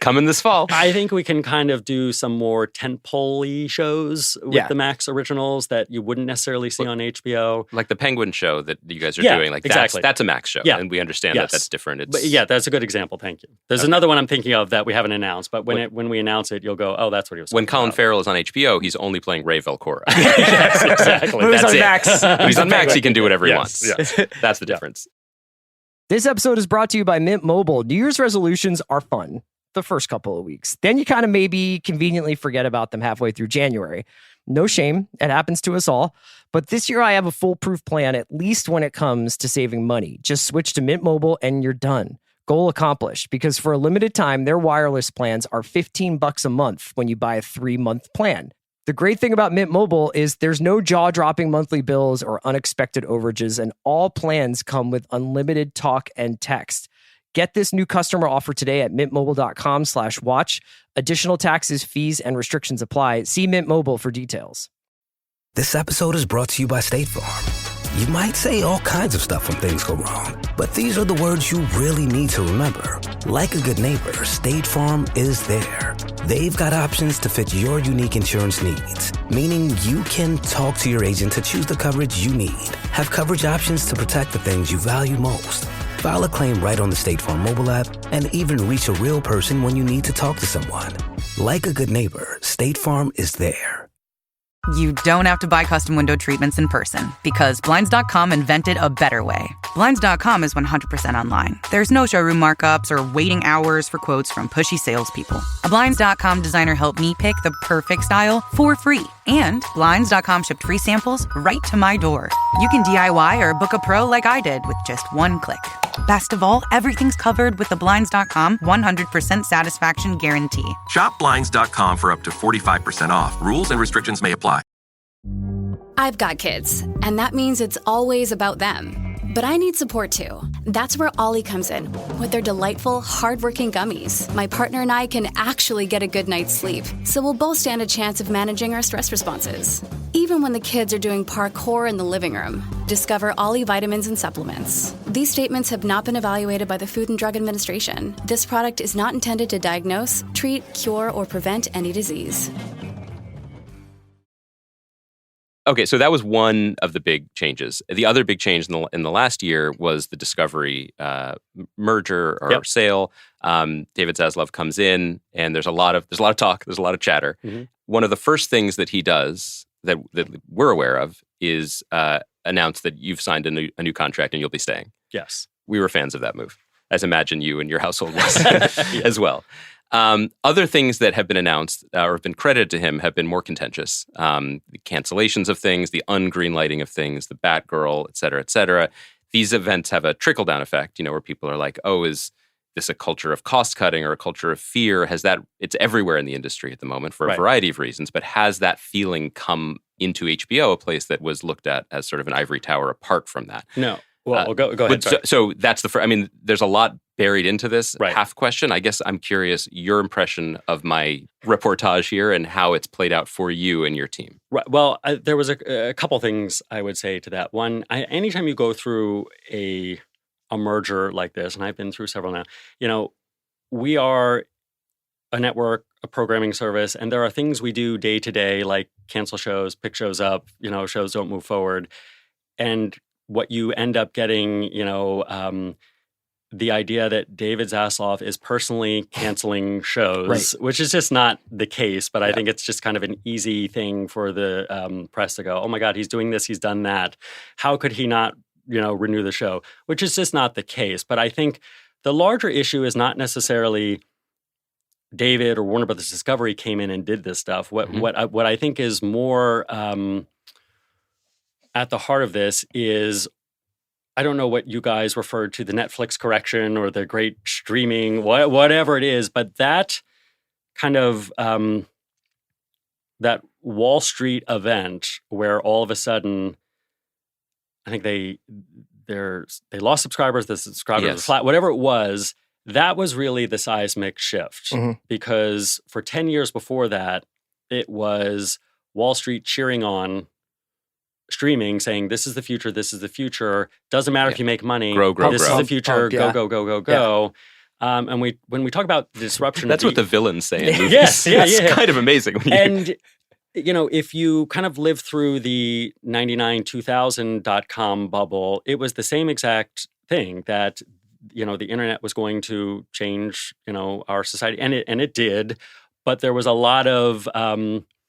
Coming this fall.
I think we can kind of do some more tentpole-y shows with
Yeah.
the Max originals that you wouldn't necessarily see on HBO.
Like the Penguin show that you guys are
Yeah,
doing. Like
exactly.
that's a Max show.
Yeah.
And we understand that
Yes.
that's different. It's,
But yeah, that's a good example. Thank you. There's another one I'm thinking of that we haven't announced, but when we announce it, you'll go, oh, that's what he was
when
talking
Colin
about.
Farrell is on HBO, he's only playing Ray Velcora.
Yes, exactly.
When he's
That's
on
it.
Max.
When he's on Max, he can do whatever he
Yes,
wants.
yes.
That's the difference.
This episode is brought to you by Mint Mobile. New Year's resolutions are fun the first couple of weeks. Then you kind of maybe conveniently forget about them halfway through January. No shame. It happens to us all. But this year I have a foolproof plan, at least when it comes to saving money. Just switch to Mint Mobile and you're done. Goal accomplished, because for a limited time, their wireless plans are $15 a month when you buy a 3-month plan. The great thing about Mint Mobile is there's no jaw-dropping monthly bills or unexpected overages, and all plans come with unlimited talk and text. Get this new customer offer today at mintmobile.com/watch. Additional taxes, fees, and restrictions apply. See Mint Mobile for details.
This episode is brought to you by State Farm. You might say all kinds of stuff when things go wrong, but these are the words you really need to remember. Like a good neighbor, State Farm is there. They've got options to fit your unique insurance needs, meaning you can talk to your agent to choose the coverage you need, have coverage options to protect the things you value most, file a claim right on the State Farm mobile app, and even reach a real person when you need to talk to someone. Like a good neighbor, State Farm is there.
You don't have to buy custom window treatments in person, because Blinds.com invented a better way. Blinds.com is 100% online. There's no showroom markups or waiting hours for quotes from pushy salespeople. A Blinds.com designer helped me pick the perfect style for free. And Blinds.com shipped free samples right to my door. You can DIY or book a pro like I did with just one click. Best of all, everything's covered with the Blinds.com 100% satisfaction guarantee.
Shop Blinds.com for up to 45% off. Rules and restrictions may apply.
I've got kids, and that means it's always about them. But I need support too. That's where Ollie comes in, with their delightful, hardworking gummies. My partner and I can actually get a good night's sleep, so we'll both stand a chance of managing our stress responses. Even when the kids are doing parkour in the living room. Discover Ollie vitamins and supplements. These statements have not been evaluated by the Food and Drug Administration. This product is not intended to diagnose, treat, cure, or prevent any disease.
Okay, so that was one of the big changes. The other big change in the last year was the Discovery merger or sale. David Zaslav comes in, and there's a lot of talk, there's a lot of chatter. Mm-hmm. One of the first things that he does that we're aware of is announce that you've signed a new contract and you'll be staying.
Yes,
we were fans of that move, as imagine you and your household was as well. Other things that have been announced or have been credited to him have been more contentious. The cancellations of things, the ungreenlighting of things, the Batgirl, et cetera, et cetera. These events have a trickle-down effect, where people are like, oh, is this a culture of cost-cutting or a culture of fear? It's everywhere in the industry at the moment for a variety of reasons, but has that feeling come into HBO, a place that was looked at as sort of an ivory tower apart from that?
No. Well, go ahead.
So that's the first. I mean, there's a lot buried into this
Right.
half question. I guess I'm curious your impression of my reportage here and how it's played out for you and your team.
Right. Well, there was a couple things I would say to that. One, anytime you go through a merger like this, and I've been through several now, we are a network, a programming service, and there are things we do day to day, like cancel shows, pick shows up, shows don't move forward. And what you end up getting, the idea that David Zaslav is personally canceling shows, which is just not the case. But I think it's just kind of an easy thing for the press to go, oh my God, he's doing this, he's done that. How could he not, renew the show? Which is just not the case. But I think the larger issue is not necessarily David or Warner Brothers Discovery came in and did this stuff. What I think is more at the heart of this is, I don't know what you guys referred to, the Netflix correction or the great streaming, whatever it is, but that kind of that Wall Street event where all of a sudden, I think they lost subscribers, the subscribers were flat, whatever it was, that was really the seismic shift. Mm-hmm. Because for 10 years before that, it was Wall Street cheering on streaming saying, this is the future, this is the future. Doesn't matter if you make money.
Grow,
this
grow.
is the future.
Yeah.
Go. And when we talk about disruption,
That's what the villains say in movies.
Yes, yeah,
It's
yeah.
kind of amazing.
And if you kind of live through the 99-2000.com bubble, it was the same exact thing that the internet was going to change our society, and it did. But there was a lot of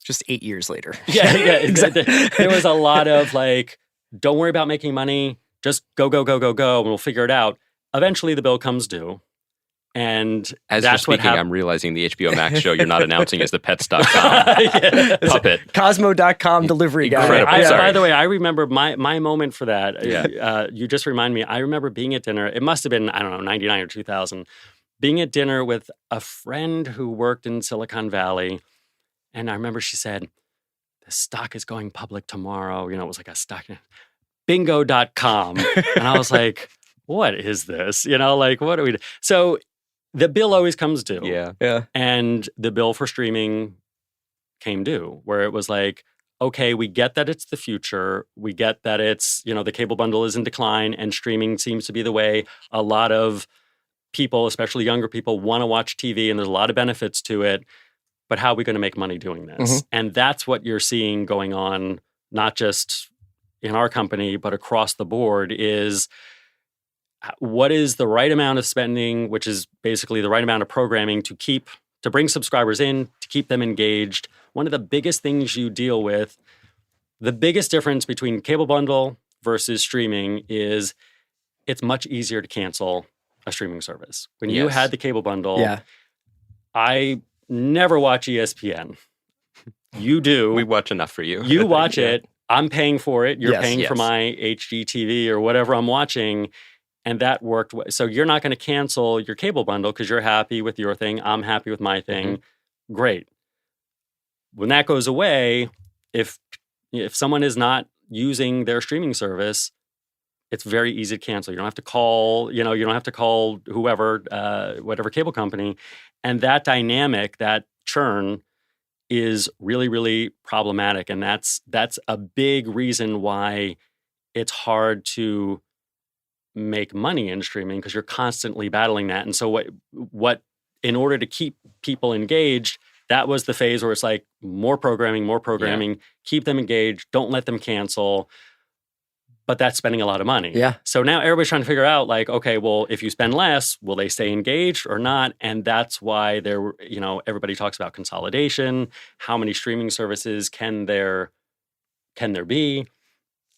Just 8 years later.
yeah, exactly. There was a lot of like, don't worry about making money, just go, and we'll figure it out. Eventually, the bill comes due. And
as
that's
you're speaking, I'm realizing the HBO Max show you're not announcing is the Pets.com puppet.
Cosmo.com delivery guy.
Incredible. Sorry.
By the way, I remember my moment for that.
Yeah.
You just remind me. I remember being at dinner. It must have been, I don't know, 99 or 2000. Being at dinner with a friend who worked in Silicon Valley. And I remember she said, the stock is going public tomorrow. It was like a stock. Bingo.com. And I was like, what is this? Like, what do we do? So the bill always comes due.
Yeah.
And the bill for streaming came due, where it was like, okay, we get that it's the future. We get that it's, the cable bundle is in decline and streaming seems to be the way a lot of people, especially younger people, want to watch TV, and there's a lot of benefits to it. But how are we going to make money doing this?
Mm-hmm.
And that's what you're seeing going on, not just in our company, but across the board, is what is the right amount of spending, which is basically the right amount of programming to bring subscribers in, to keep them engaged. One of the biggest things you deal with, the biggest difference between cable bundle versus streaming is it's much easier to cancel a streaming service. When you had the cable bundle, I never watch ESPN. You do.
We watch enough for you.
You watch it. I'm paying for it. You're paying for
yes.
my HGTV or whatever I'm watching. And that worked. So you're not going to cancel your cable bundle because you're happy with your thing. I'm happy with my thing.
Mm-hmm.
Great. When that goes away, if someone is not using their streaming service, it's very easy to cancel. You don't have to call, you don't have to call whoever, whatever cable company. And that dynamic, that churn is really, really problematic. And that's a big reason why it's hard to make money in streaming, because you're constantly battling that. And so what in order to keep people engaged, that was the phase where it's like more programming, keep them engaged, don't let them cancel. But that's spending a lot of money.
Yeah.
So now everybody's trying to figure out, like, okay, well, if you spend less, will they stay engaged or not? And that's why everybody talks about consolidation. How many streaming services can there be?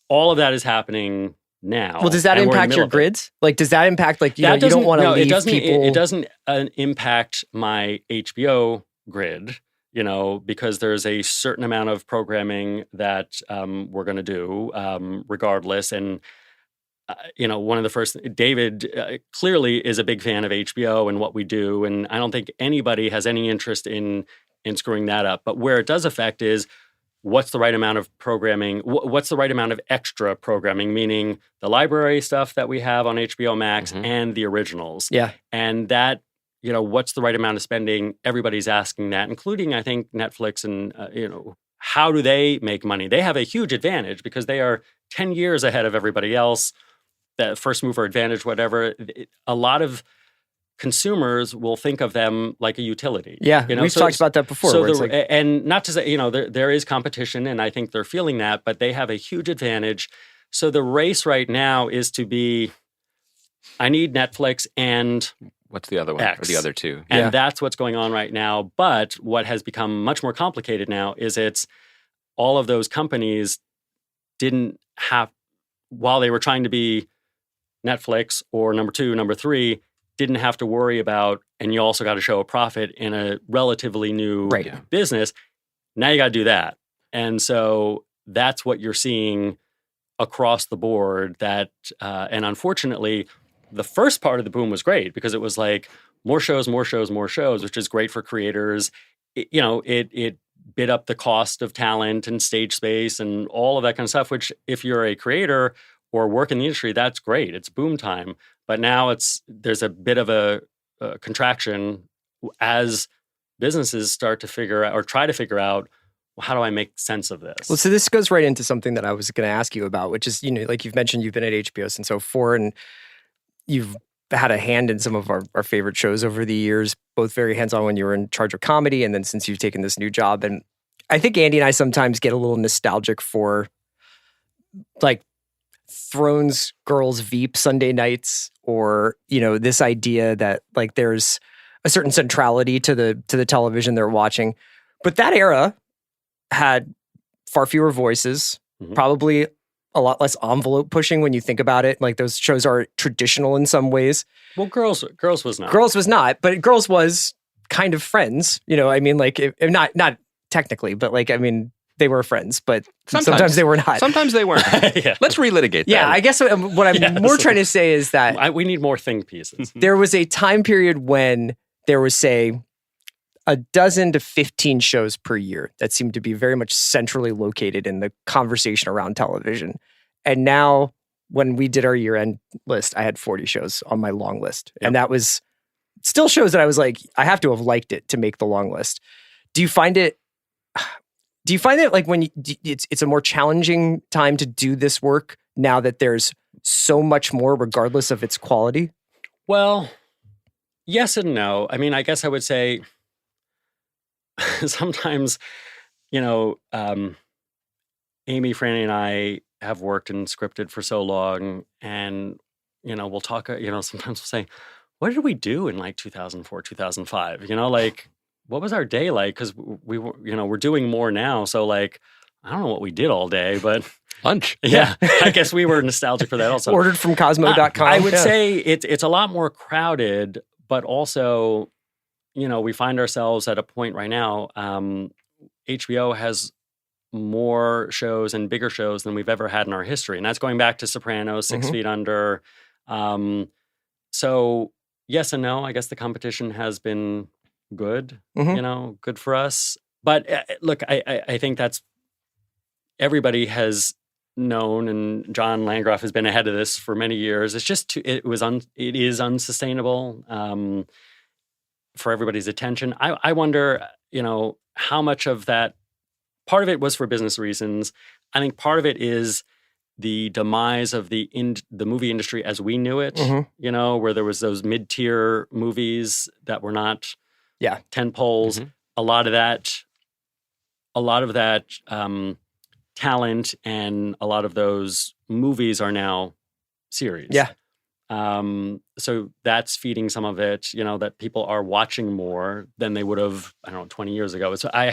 All of that is happening now.
Well, does that
and we're in the
impact
middle
your
of it.
grids? Like, does that impact, like, you don't want to leave people?
It doesn't impact my HBO grid. Because there's a certain amount of programming that we're going to do regardless. And, one of the first, David clearly is a big fan of HBO and what we do. And I don't think anybody has any interest in screwing that up. But where it does affect is what's the right amount of programming, what's the right amount of extra programming, meaning the library stuff that we have on HBO Max and the originals.
Yeah.
And that, what's the right amount of spending? Everybody's asking that, including, I think, Netflix and, how do they make money? They have a huge advantage because they are 10 years ahead of everybody else, that first mover advantage, whatever. A lot of consumers will think of them like a utility.
Yeah, we've talked about that before.
So and not to say, there is competition, and I think they're feeling that, but they have a huge advantage. So the race right now is to be, I need Netflix and
what's the other one?
X.
Or the other two?
And that's what's going on right now. But what has become much more complicated now is it's all of those companies didn't have, while they were trying to be Netflix or number 2, number 3, didn't have to worry about, and you also got to show a profit in a relatively new business. Now you got to do that. And so that's what you're seeing across the board. That and unfortunately, the first part of the boom was great because it was like more shows, which is great for creators. It bid up the cost of talent and stage space and all of that kind of stuff, which if you're a creator or work in the industry, that's great. It's boom time. But now there's a bit of a contraction as businesses start to figure out or try to figure out well, how do I make sense of this?
Well, so this goes right into something that I was going to ask you about, which is, like you've mentioned, you've been at HBO since 2004, and you've had a hand in some of our favorite shows over the years, both very hands-on when you were in charge of comedy, and then since you've taken this new job. And I think Andy and I sometimes get a little nostalgic for like Thrones Girls Veep Sunday nights, or, this idea that like there's a certain centrality to the television they're watching. But that era had far fewer voices, probably a lot less envelope pushing when you think about it. Like those shows are traditional in some ways.
Well, Girls was not.
Girls was not, but Girls was kind of Friends. Not technically, but they were friends, but sometimes they were not.
Sometimes they weren't.
Yeah.
Let's relitigate that.
Yeah, I guess what I'm more trying to say is that
we need more think pieces.
There was a time period when there was, say, 12 to 15 shows per year that seemed to be very much centrally located in the conversation around television. And now, when we did our year-end list, I had 40 shows on my long list. Yep. And that was still shows that I was like, I have to have liked it to make the long list. Do you find it like when it's a more challenging time to do this work now that there's so much more regardless of its quality?
Well, yes and no. I mean, I guess I would say sometimes, Amy, Franny, and I have worked and scripted for so long, and, we'll talk, sometimes we'll say, what did we do in like 2004, 2005? What was our day like? Because we were, we're doing more now. So like, I don't know what we did all day, but
lunch.
Yeah. I guess we were nostalgic for that also.
Ordered from Cosmo.com.
I would say it's a lot more crowded, but also, we find ourselves at a point right now, HBO has more shows and bigger shows than we've ever had in our history. And that's going back to Sopranos, 6 Feet Under. So yes and no, I guess the competition has been good, good for us. But look, I think that's everybody has known, and John Landgraf has been ahead of this for many years. It's just it is unsustainable for everybody's attention. I wonder, how much of that, part of it was for business reasons. I think part of it is the demise of the movie industry as we knew it, where there was those mid-tier movies that were not tent poles. A lot of that talent and a lot of those movies are now series. Yeah. So that's feeding some of it, that people are watching more than they would have, 20 years ago. So I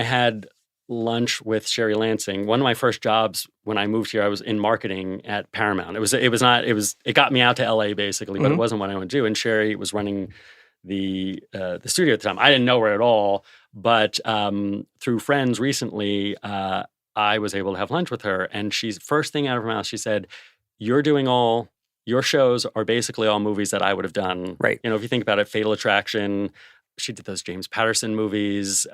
had lunch with Sherry Lansing. One of my first jobs when I moved here, I was in marketing at Paramount. It got me out to LA basically, but it wasn't what I wanted to do. And Sherry was running the studio at the time. I didn't know her at all, but through friends recently, I was able to have lunch with her. And she's first thing out of her mouth, she said, your shows are basically all movies that I would have done. Right. If you think about it, Fatal Attraction, she did those James Patterson movies.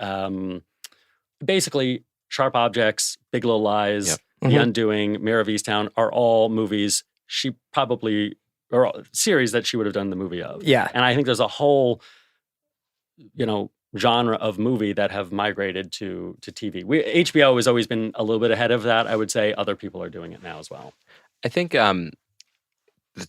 Basically, Sharp Objects, Big Little Lies, The Undoing, Mayor of Easttown are all movies she probably, or series that she would have done the movie of. Yeah. And I think there's a whole, genre of movie that have migrated to TV. HBO has always been a little bit ahead of that. I would say other people are doing it now as well.
I think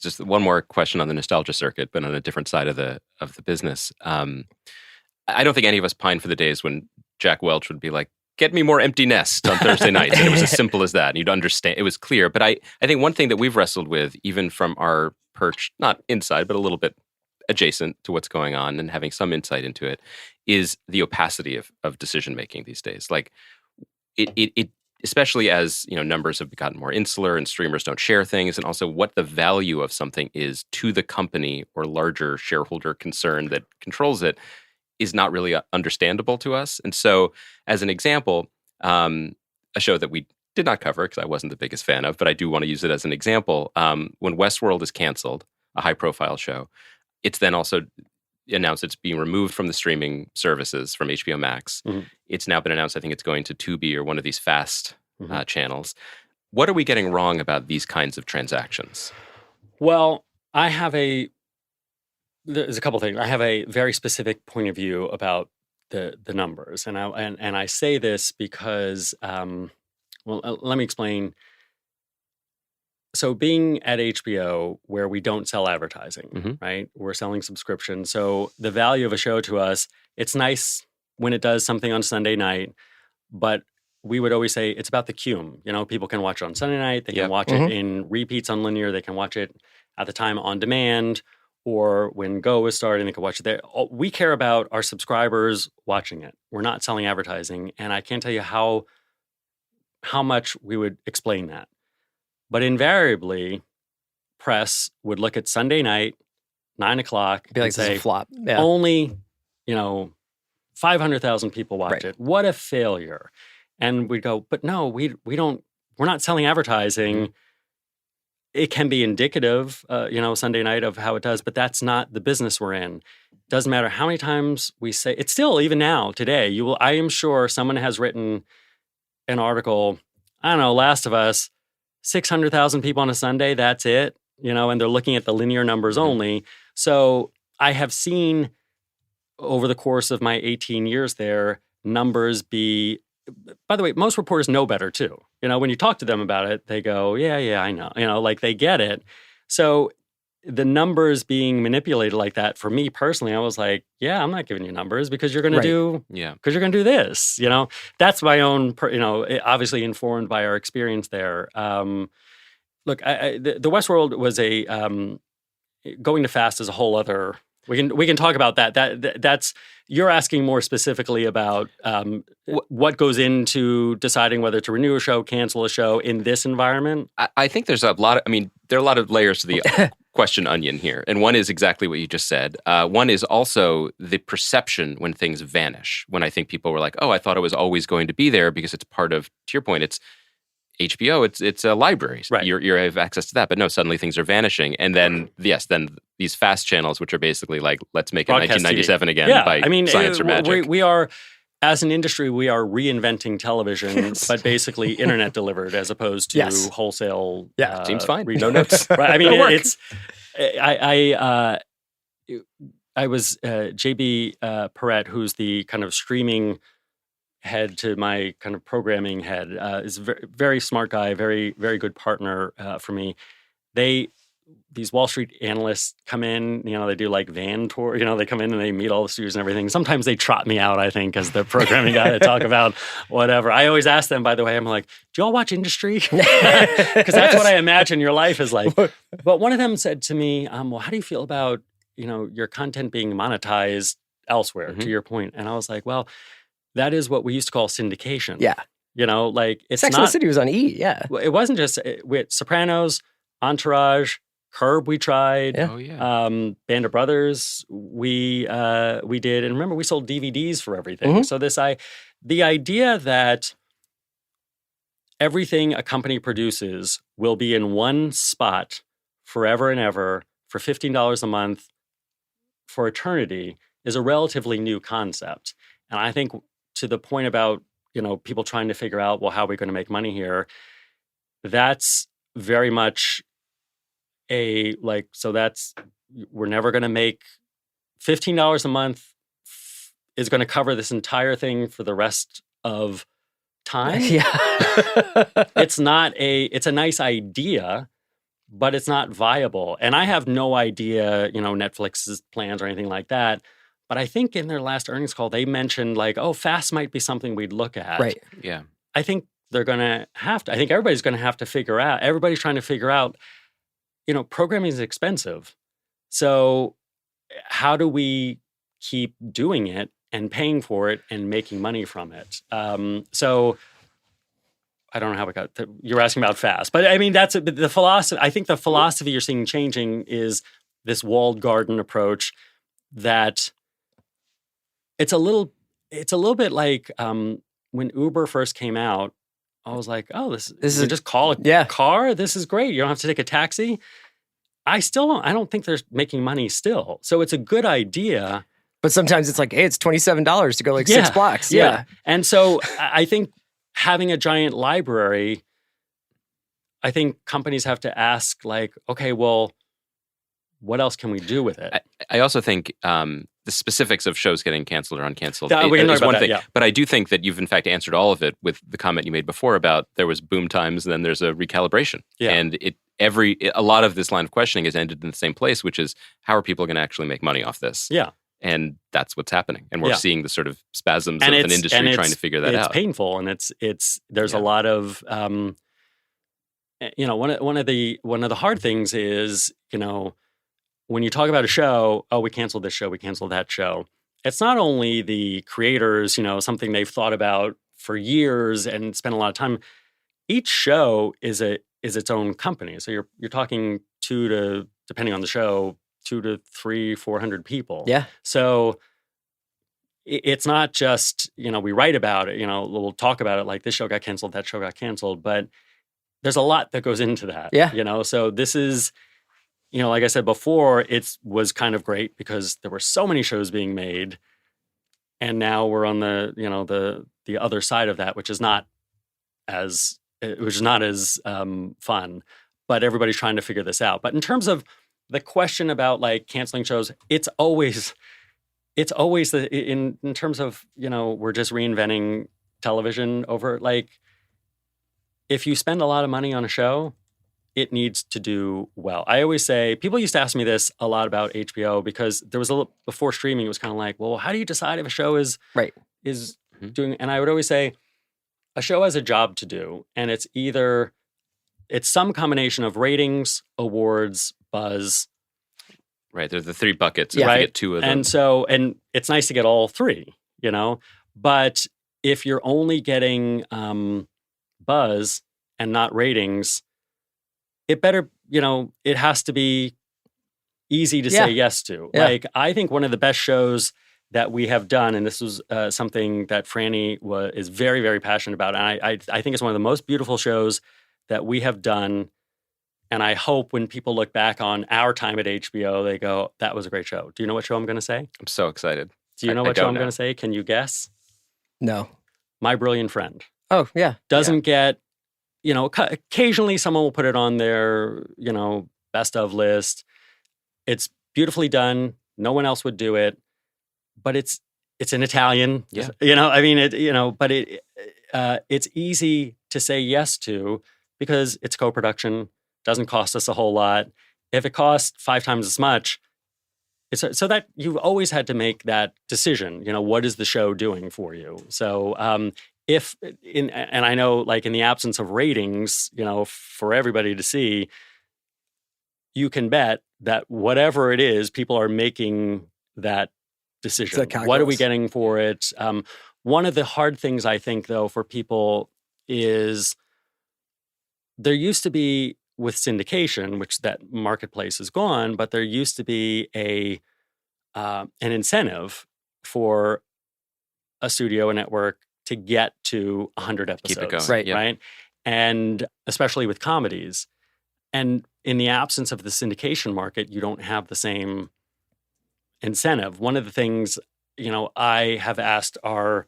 just one more question on the nostalgia circuit, but on a different side of the business. I don't think any of us pine for the days when Jack Welch would be like, get me more Empty Nest on Thursday nights. And it was as simple as that. And you'd understand. It was clear. But I think one thing that we've wrestled with, even from our perch, not inside, but a little bit adjacent to what's going on and having some insight into it, is the opacity of decision-making these days. Like, it especially as, numbers have gotten more insular and streamers don't share things, and also what the value of something is to the company or larger shareholder concern that controls it is not really understandable to us. And so, as an example, a show that we did not cover because I wasn't the biggest fan of, but I do want to use it as an example. When Westworld is canceled, a high-profile show, it's then also announced it's being removed from the streaming services from HBO Max. It's now been announced, I think it's going to Tubi or one of these fast channels. What are we getting wrong about these kinds of transactions?
Well, there's a couple things. I have a very specific point of view about the numbers. And I say this because, let me explain. So being at HBO, where we don't sell advertising, right? We're selling subscriptions. So the value of a show to us, it's nice when it does something on Sunday night, but we would always say it's about the cume. People can watch it on Sunday night. They can watch it in repeats on linear. They can watch it at the time on demand, or when Go is starting, they can watch it there. We care about our subscribers watching it. We're not selling advertising. And I can't tell you how much we would explain that. But invariably, press would look at Sunday night, 9 o'clock,
Be like,
and say,
this is a flop. Yeah.
only, 500,000 people watch it. What a failure. And we'd go, but no, we're not selling advertising. It can be indicative, Sunday night of how it does, but that's not the business we're in. Doesn't matter how many times we say, it's still, even now, today, I am sure someone has written an article, I don't know, Last of Us, 600,000 people on a Sunday, that's it, and they're looking at the linear numbers only. So I have seen over the course of my 18 years there, numbers be, by the way, most reporters know better too. When you talk to them about it, they go, yeah, I know. Like they get it. So the numbers being manipulated like that, for me personally, I was like, yeah, I'm not giving you numbers because you're going to do this. That's my own, obviously informed by our experience there. Look, the Westworld was going to fast is a whole other. We can talk about that. That's you're asking more specifically about what goes into deciding whether to renew a show, cancel a show in this environment.
I think there's there are a lot of layers to the question onion here, and one is exactly what you just said. One is also the perception when things vanish. When I think people were like, "Oh, I thought it was always going to be there because it's part of." To your point, it's HBO. It's a library.
Right.
You have access to that, but no, suddenly things are vanishing, and then then these fast channels, which are basically like, let's make it
Broadcast
1997
TV.
again
Yeah,
by science or magic.
We are, as an industry, we are reinventing television, but basically internet delivered as opposed to wholesale.
Yeah,
seems fine.
No notes. Right. I mean, it's. I was JB Perrette, who's the kind of streaming head to my kind of programming head, is a very, very smart guy, very, very good partner for me. These Wall Street analysts come in, they do like van tour, they come in and they meet all the studios and everything. Sometimes they trot me out, I think, as the programming guy to talk about whatever. I always ask them, by the way, I'm like, do you all watch Industry? Because that's what I imagine your life is like. But one of them said to me, well, how do you feel about, your content being monetized elsewhere, to your point? And I was like, well, that is what we used to call syndication.
Yeah.
Like it's
Sex
not,
and the City was on E, yeah.
It wasn't just with Sopranos, Entourage, Curb we tried.
Yeah.
Oh yeah.
Band of Brothers we did. And remember, we sold DVDs for everything. So the idea that everything a company produces will be in one spot forever and ever for $15 a month for eternity is a relatively new concept. And I think to the point about, people trying to figure out, well, how are we going to make money here? That's very much we're never going to make $15 a month is going to cover this entire thing for the rest of time.
Yeah.
It's a nice idea, but it's not viable. And I have no idea, Netflix's plans or anything like that. But I think in their last earnings call, they mentioned fast might be something we'd look at.
Right.
Yeah.
I think they're going to have to. I think everybody's going to have to figure out. Everybody's trying to figure out, programming is expensive. So how do we keep doing it and paying for it and making money from it? So I don't know how we got you're asking about fast. But I mean, that's the philosophy. I think the philosophy you're seeing changing is this walled garden approach that it's a little bit like when Uber first came out. I was like, oh, this is just call a car. This is great. You don't have to take a taxi. I don't think they're making money still. So it's a good idea.
But sometimes it's like, hey, it's $27 to go 6 blocks. Yeah.
And so I think having a giant library, I think companies have to ask okay, well, what else can we do with it?
I also think the specifics of shows getting canceled or uncanceled
We can talk
is
about
one
that,
thing.
yeah.
But I do think that you've in fact answered all of it with the comment you made before about there was boom times and then there's a recalibration.
Yeah.
And a lot of this line of questioning has ended in the same place, which is how are people going to actually make money off this?
Yeah.
And that's what's happening. And we're
Yeah.
seeing the sort of spasms of an industry trying to figure that out.
It's painful, and there's a lot of one of the hard things is, when you talk about a show, oh, we canceled this show, we canceled that show. It's not only the creators, something they've thought about for years and spent a lot of time. Each show is its own company. So you're talking depending on the show, 200 to 300, 400 people.
Yeah.
So it's not just, we write about it, we'll talk about it like this show got canceled, that show got canceled, but there's a lot that goes into that.
Yeah.
So this is, like I said before, it was kind of great because there were so many shows being made, and now we're on the other side of that, which is not as fun, but everybody's trying to figure this out. But in terms of the question about like canceling shows, it's always in terms of, we're just reinventing television over, like, if you spend a lot of money on a show, it needs to do well. I always say, people used to ask me this a lot about HBO because there was before streaming, it was kind of like, well, how do you decide if a show is doing, and I would always say, a show has a job to do, and it's some combination of ratings, awards, buzz.
Right. There's the three buckets. If you get two of them.
And it's nice to get all three, but if you're only getting buzz and not ratings, it better, it has to be easy to say yes to.
Yeah.
Like, I think one of the best shows that we have done, and this was something that Franny is very, very passionate about, and I think it's one of the most beautiful shows that we have done. And I hope when people look back on our time at HBO, they go, that was a great show. Do you know what show I'm going to say?
I'm so excited.
Do you know what show I'm going to say? Can you guess?
No.
My Brilliant Friend.
Oh, yeah.
Doesn't get, occasionally someone will put it on their, best of list. It's beautifully done. No one else would do it. But it's an Italian.
Yeah.
But it's easy to say yes to because it's co-production. Doesn't cost us a whole lot. If it costs 5 times as much, so that you've always had to make that decision. What is the show doing for you? So and I know, like, in the absence of ratings, for everybody to see, you can bet that whatever it is, people are making that decision. What are we getting for it? One of the hard things I think, though, for people is there used to be, with syndication, which that marketplace is gone, but there used to be an incentive for a studio, a network, to get to 100 episodes.
Keep it going.
Right.
Right. And especially with comedies. And in the absence of the syndication market, you don't have the same incentive. One of the things, I have asked our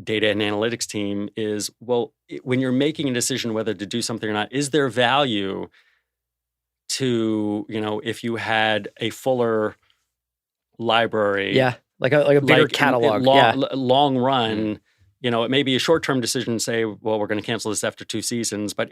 data and analytics team is, well, when you're making a decision whether to do something or not, is there value to, if you had a fuller library?
Yeah, like a bigger catalog.
Long run, it may be a short-term decision, say, well, we're going to cancel this after 2 seasons, but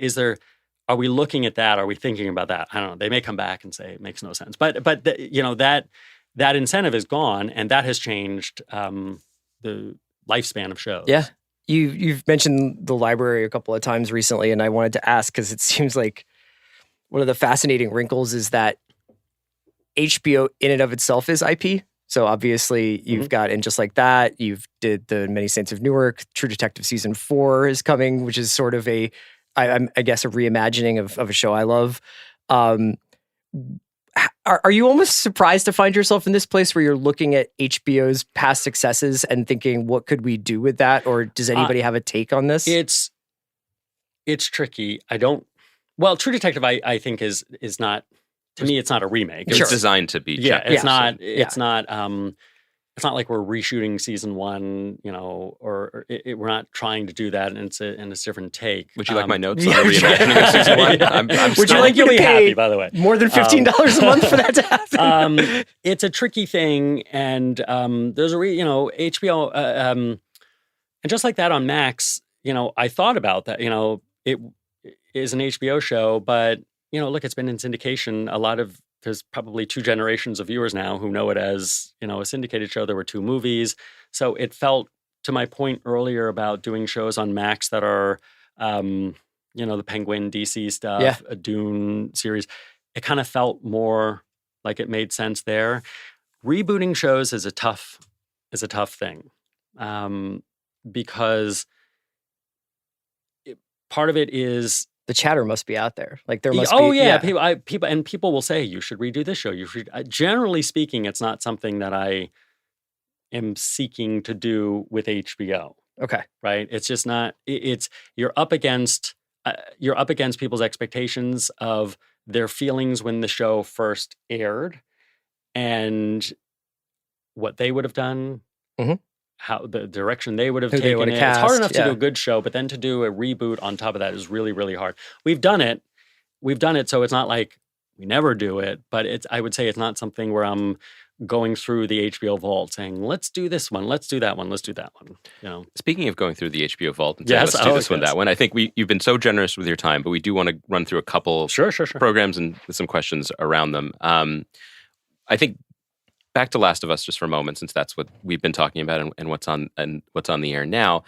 are we looking at that? Are we thinking about that? I don't know. They may come back and say it makes no sense. But that incentive is gone, and that has changed the lifespan of shows.
Yeah. You've mentioned the library a couple of times recently, and I wanted to ask, because it seems like one of the fascinating wrinkles is that HBO in and of itself is IP. So obviously you've got, and just like that, you've did the Many Saints of Newark. True Detective Season 4 is coming, which is sort of I guess a reimagining of a show I love. Are you almost surprised to find yourself in this place where you're looking at HBO's past successes and thinking, what could we do with that? Or does anybody have a take on this?
It's tricky. True Detective, I think is not, to me, it's not a remake.
It's designed to be.
It's not. it's not like we're reshooting season 1, or we're not trying to do that, and it's a different take.
Would you like my notes on the reimagining of season 1? I'm
Would you like me to
really
pay
happy, by the way,
more than $15 a month for that to happen?
It's a tricky thing, and there's HBO, and just like that on Max, I thought about that. It is an HBO show, but look, it's been in syndication. There's probably 2 generations of viewers now who know it as, a syndicated show. There were 2 movies. So it felt, to my point earlier about doing shows on Max that are, the Penguin DC stuff, a Dune series, it kind of felt more like it made sense there. Rebooting shows is a tough thing, because part of it is,
the chatter must be out there. Like there must be.
People will say you should redo this show. You should. Generally speaking, it's not something that I am seeking to do with HBO.
Okay,
right? It's just not. It's you're up against people's expectations of their feelings when the show first aired, and what they would have done.
Mm-hmm.
How the direction they would have
Who they
taken
would
it.
have cast,
It's hard enough to do a good show, but then to do a reboot on top of that is really, really hard. We've done it, so it's not like we never do it, but I would say it's not something where I'm going through the HBO vault saying, let's do this one, let's do that one, let's do that one.
Speaking of going through the HBO vault and saying, let's do this one, that one, I think you've been so generous with your time, but we do want to run through a couple programs and some questions around them. I think back to Last of Us just for a moment, since that's what we've been talking about and what's on the air now.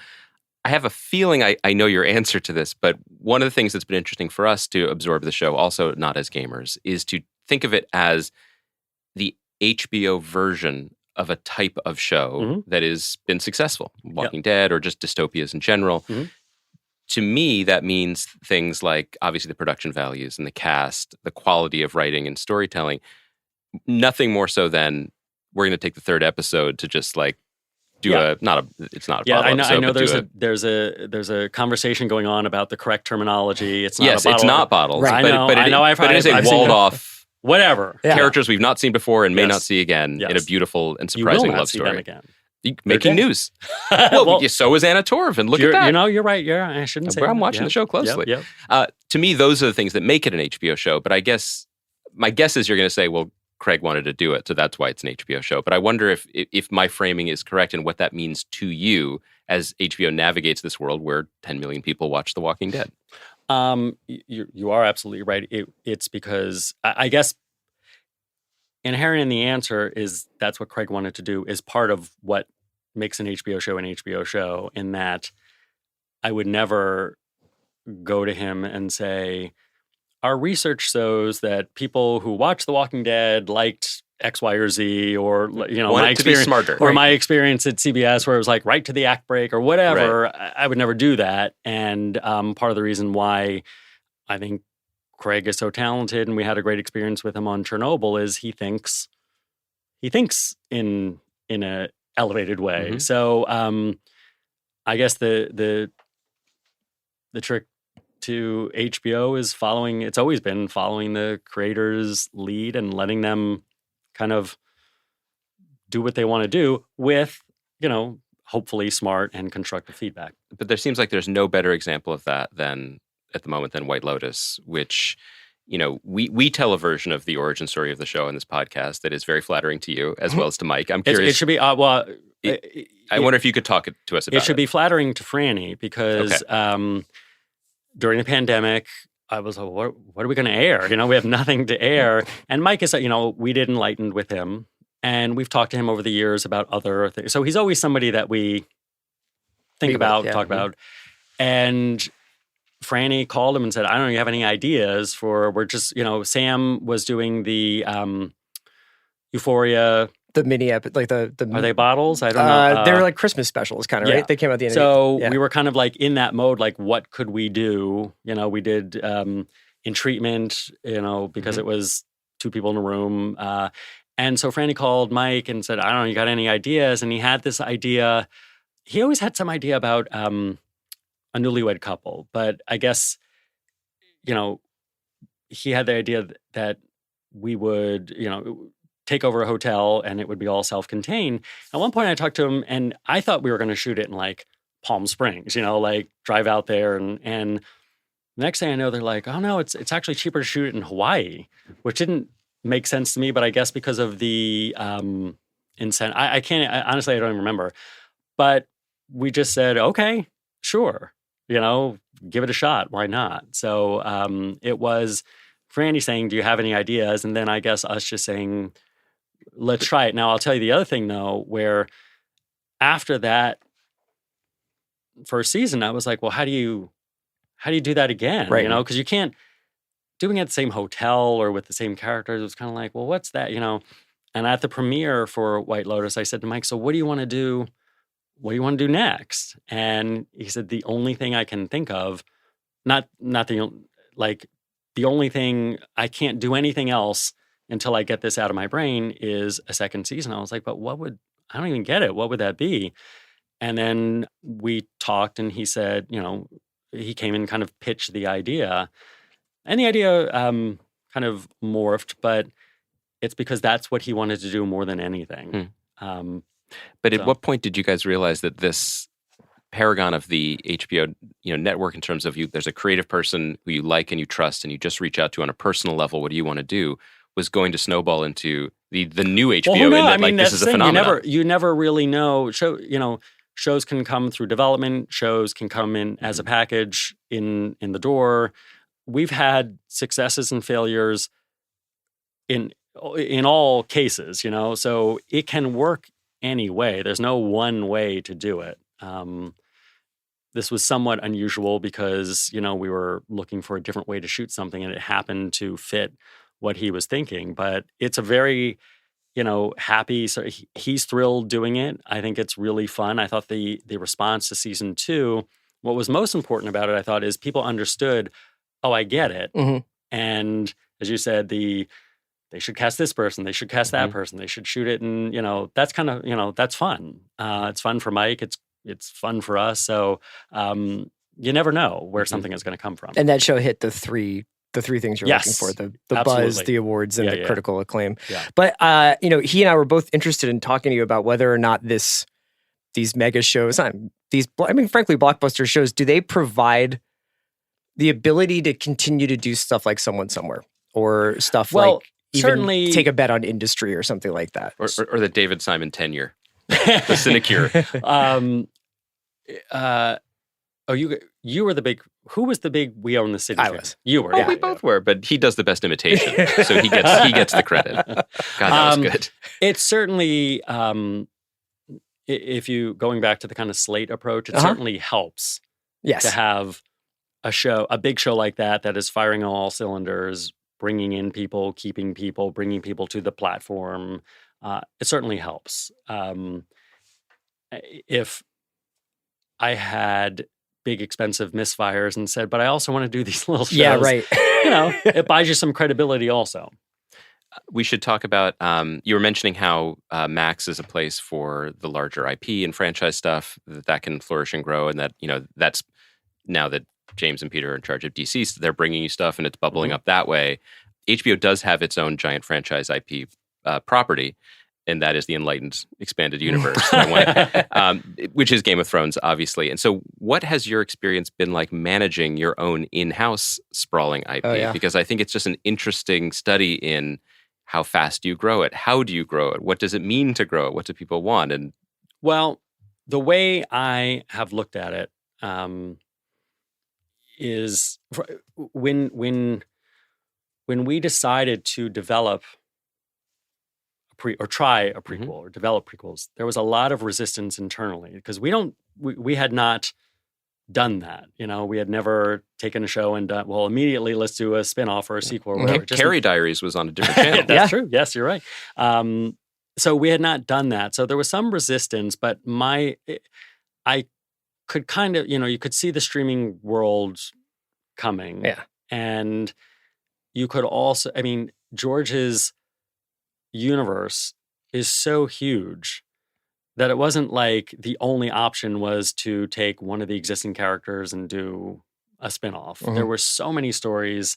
I have a feeling I know your answer to this, but one of the things that's been interesting for us to absorb the show, also not as gamers, is to think of it as the HBO version of a type of show that has been successful, Walking Dead or just dystopias in general. To me, that means things like obviously the production values and the cast, the quality of writing and storytelling. Nothing more so than we're going to take the 3rd episode to just like do it's not a bottle episode,
I know there's a conversation going on about the correct terminology. It's not
it's not bottles.
Right.
But it is a walled off
whatever
characters we've not seen before and may not see again in a beautiful and surprising love story.
You will not see them again.
Making news. Well, so is Anna Torv, look at that.
You're right. Yeah, I shouldn't say.
I'm watching the show closely. To me, those are the things that make it an HBO show. But I guess my guess is you're going to say, well, Craig wanted to do it, so that's why it's an HBO show. But I wonder if my framing is correct and what that means to you as HBO navigates this world where 10 million people watch The Walking Dead.
You are absolutely right. It's because I guess inherent in the answer is that's what Craig wanted to do, is part of what makes an HBO show, in that I would never go to him and say, our research shows that people who watch The Walking Dead liked X, Y, or Z, or my experience,
smarter,
or my experience at CBS, where it was like right to the act break or whatever. Right. I would never do that, and part of the reason why I think Craig is so talented, and we had a great experience with him on Chernobyl, is he thinks in a elevated way. So I guess the trick to HBO is it's always been following the creator's lead and letting them kind of do what they want to do with, hopefully smart and constructive feedback.
But there seems like there's no better example of that at the moment than White Lotus, which, we tell a version of the origin story of the show in this podcast that is very flattering to you as well as to Mike. I'm curious.
It should be,
I wonder if you could talk to us about it.
It should be flattering to Franny because during the pandemic, I was like, what are we going to air? We have nothing to air. And Mike is, we did Enlightened with him. And we've talked to him over the years about other things. So he's always somebody that we think about, talk about. And Franny called him and said, I don't know, you have any ideas for, we're just, Sam was doing the Euphoria.
The mini episode, like the
are they bottles? I don't know.
They were like Christmas specials, kind of, right? They came out at the end.
So we were kind of like in that mode, like what could we do? We did In Treatment, because it was 2 people in a room. And so Franny called Mike and said, I don't know, you got any ideas? And he had this idea. He always had some idea about a newlywed couple, but I guess he had the idea that we would take over a hotel and it would be all self-contained. At one point I talked to him and I thought we were going to shoot it in like Palm Springs, like drive out there. And the next thing I know, they're like, oh no, it's actually cheaper to shoot it in Hawaii, which didn't make sense to me, but I guess because of the incentive, honestly, I don't even remember. But we just said, okay, sure, give it a shot. Why not? So it was Franny saying, do you have any ideas? And then I guess us just saying, let's try it. Now, I'll tell you the other thing, though, where after that first season, I was like, well, how do you do that again?
Right.
Because you can't, doing it at the same hotel or with the same characters, it was kind of like, well, what's that? And at the premiere for White Lotus, I said to Mike, so what do you want to do? What do you want to do next? And he said, the only thing I can think of, not the only thing, I can't do anything else until I get this out of my brain is a second season. I was like, but I don't even get it. What would that be? And then we talked and he said, he came and kind of pitched the idea. And the idea kind of morphed, but it's because that's what he wanted to do more than anything.
But at what point did you guys realize that this paragon of the HBO network, in terms of there's a creative person who you like and you trust and you just reach out to on a personal level, what do you want to do, was going to snowball into the new HBO?
Well,
this is a phenomenon.
You never really know. Shows can come through development. Shows can come in as a package in the door. We've had successes and failures in all cases, so it can work any way. There's no one way to do it. This was somewhat unusual because, we were looking for a different way to shoot something and it happened to fit what he was thinking. But it's a very, happy, so he's thrilled doing it. I think it's really fun. I thought the response to season 2, what was most important about it, I thought, is people understood, oh, I get it.
Mm-hmm.
And as you said, they should cast this person, they should cast that person, they should shoot it. And, that's kind of, that's fun. It's fun for Mike. It's fun for us. So you never know where something is going to come from.
And that show hit the three things you're looking for, the buzz, the awards, and the critical acclaim.
Yeah.
But, he and I were both interested in talking to you about whether or not these mega shows, frankly, blockbuster shows, do they provide the ability to continue to do stuff like Someone Somewhere or stuff like even
certainly
take a bet on industry or something like that?
Or the David Simon tenure, the sinecure.
You were the big. Who was the big? We Own the City.
I was.
You were.
Oh, we both were, but he does the best imitation, so he gets the credit. God, that was good.
It's certainly, if you going back to the kind of slate approach, it certainly helps.
Yes.
To have a big show like that is firing on all cylinders, bringing in people, keeping people, bringing people to the platform. It certainly helps. If I had big, expensive misfires and said, but I also want to do these little shows.
Yeah, right.
It buys you some credibility also.
We should talk about, you were mentioning how Max is a place for the larger IP and franchise stuff, that can flourish and grow, and that, that's now that James and Peter are in charge of DC, they're bringing you stuff and it's bubbling up that way. HBO does have its own giant franchise IP property, and that is the Enlightened Expanded Universe, which is Game of Thrones, obviously. And so what has your experience been like managing your own in-house sprawling IP?
Oh, yeah.
Because I think it's just an interesting study in how fast do you grow it? How do you grow it? What does it mean to grow it? What do people want? And
well, the way I have looked at it is when we decided to develop try a prequel or develop prequels, there was a lot of resistance internally because we had not done that. We had never taken a show and done, well, immediately let's do a spinoff or a sequel or whatever.
Carrie Diaries was on a different channel.
That's true. Yes, you're right. So we had not done that. So there was some resistance, but I could kind of, you could see the streaming world coming.
Yeah.
And you could also, George's universe is so huge that it wasn't like the only option was to take one of the existing characters and do a spinoff. There were so many stories,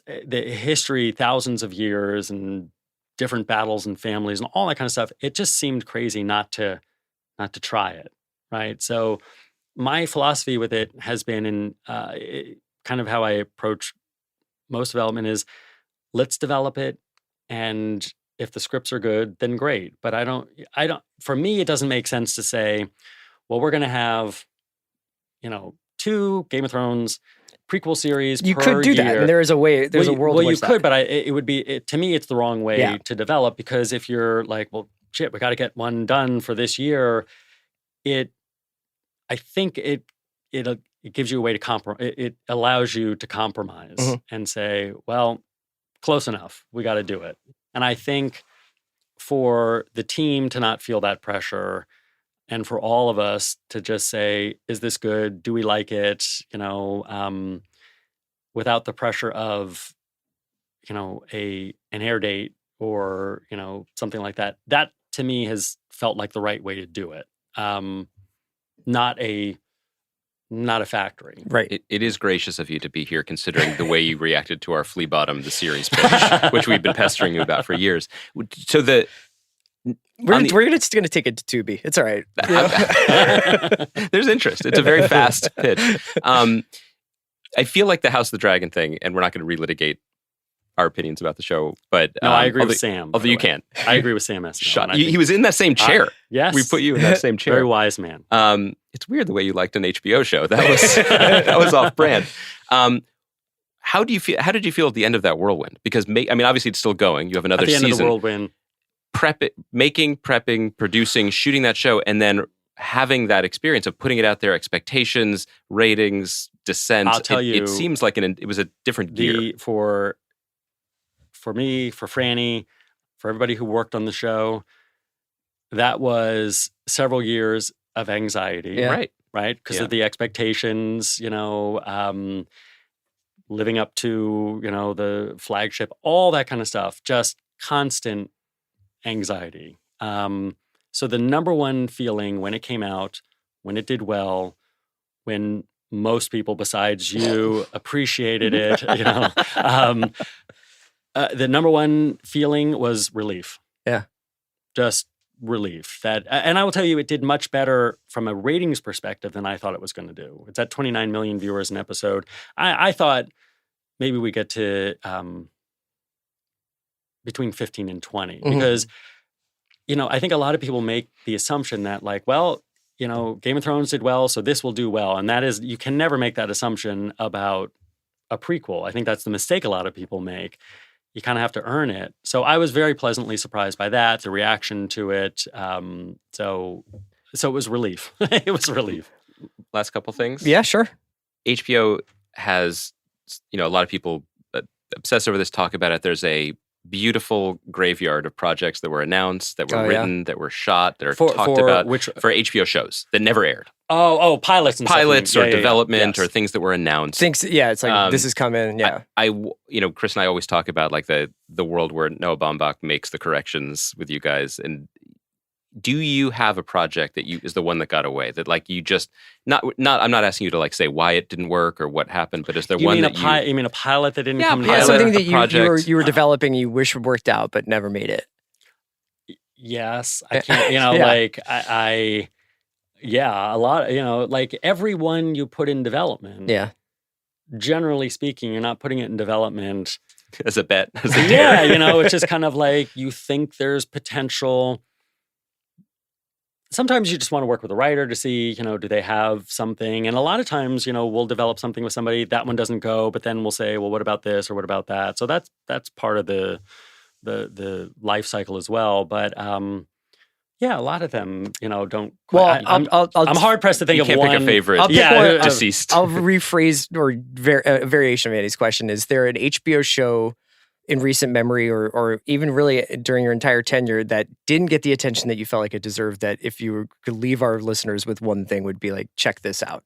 the history, thousands of years, and different battles and families and all that kind of stuff. It just seemed crazy not to try it, right? So my philosophy with it has been, in kind of how I approach most development, is let's develop it, and if the scripts are good, then great. But I don't. For me, it doesn't make sense to say, well, we're going to have, 2 Game of Thrones prequel series
You
per
could do that.
year.
And there is a way. There's a world.
Well,
in
you
which
could,
that.
but it would be to me, it's the wrong way to develop, because if you're like, well, shit, we got to get one done for this year, I think it gives you a way to compromise. It allows you to compromise and say, well, close enough. We got to do it. And I think for the team to not feel that pressure, and for all of us to just say, is this good? Do we like it? Without the pressure of, an air date or, something like that. That to me has felt like the right way to do it. Not a factory.
Right.
It is gracious of you to be here, considering the way you reacted to our Flea Bottom, the series pitch, which we've been pestering you about for years. So
we're just going to take it to Tubi. It's all right.
There's interest. It's a very fast pitch. I feel like the House of the Dragon thing, and we're not going to relitigate our opinions about the show, but
no, I agree with Sam.
Although you can.
I agree with Sam.
He was in that same chair.
Yes.
We put you in that same chair.
Very wise man.
It's weird the way you liked an HBO show. That was that was off brand. How did you feel at the end of that whirlwind? Because obviously it's still going. You have another season.
At the end of the whirlwind.
Prepping, producing, shooting that show, and then having that experience of putting it out there, expectations, ratings, descent.
I'll tell you,
it seems like it was a different gear.
For me, for Franny, for everybody who worked on the show, that was several years of anxiety.
Yeah.
Right? Because of the expectations, living up to, the flagship, all that kind of stuff, just constant anxiety. So the number one feeling when it came out, when it did well, when most people besides you appreciated it, the number one feeling was relief.
Yeah.
Just relief. And I will tell you, it did much better from a ratings perspective than I thought it was going to do. It's at 29 million viewers an episode. I thought maybe we get to between 15 and 20 because, I think a lot of people make the assumption that Game of Thrones did well, so this will do well. And that is, you can never make that assumption about a prequel. I think that's the mistake a lot of people make. You kind of have to earn it. So I was very pleasantly surprised by that, the reaction to it. So it was relief. It was relief.
Last couple things.
Yeah, sure.
HBO has, a lot of people obsess over this, talk about it. There's a beautiful graveyard of projects that were announced, that were written, that were shot, that are talked about for HBO shows that never aired.
Oh, pilots and
pilots or development or things that were announced.
It's like this is coming. Yeah,
I Chris and I always talk about like the world where Noah Baumbach makes the corrections with you guys. And do you have a project that is the one that got away? That like you just not? I'm not asking you to like say why it didn't work or what happened, but is there one that
you mean a pilot that didn't come
together?
Yeah,
something that you were developing, you wish worked out, but never made it.
Yes, I can't. A lot. Like everyone you put in development.
Yeah.
Generally speaking, you're not putting it in development
as a bet. As a dare.
It's just kind of like you think there's potential. Sometimes you just want to work with a writer to see, do they have something? And a lot of times, we'll develop something with somebody, that one doesn't go, but then we'll say, well, what about this or what about that? So that's part of the life cycle as well. But a lot of them, don't.
Well,
I'm hard pressed to think of
one.
Pick
a favorite.
Deceased.
I'll rephrase or a variation of Andy's question. Is there an HBO show in recent memory or even really during your entire tenure that didn't get the attention that you felt like it deserved, that if you could leave our listeners with one thing would be like, check this out?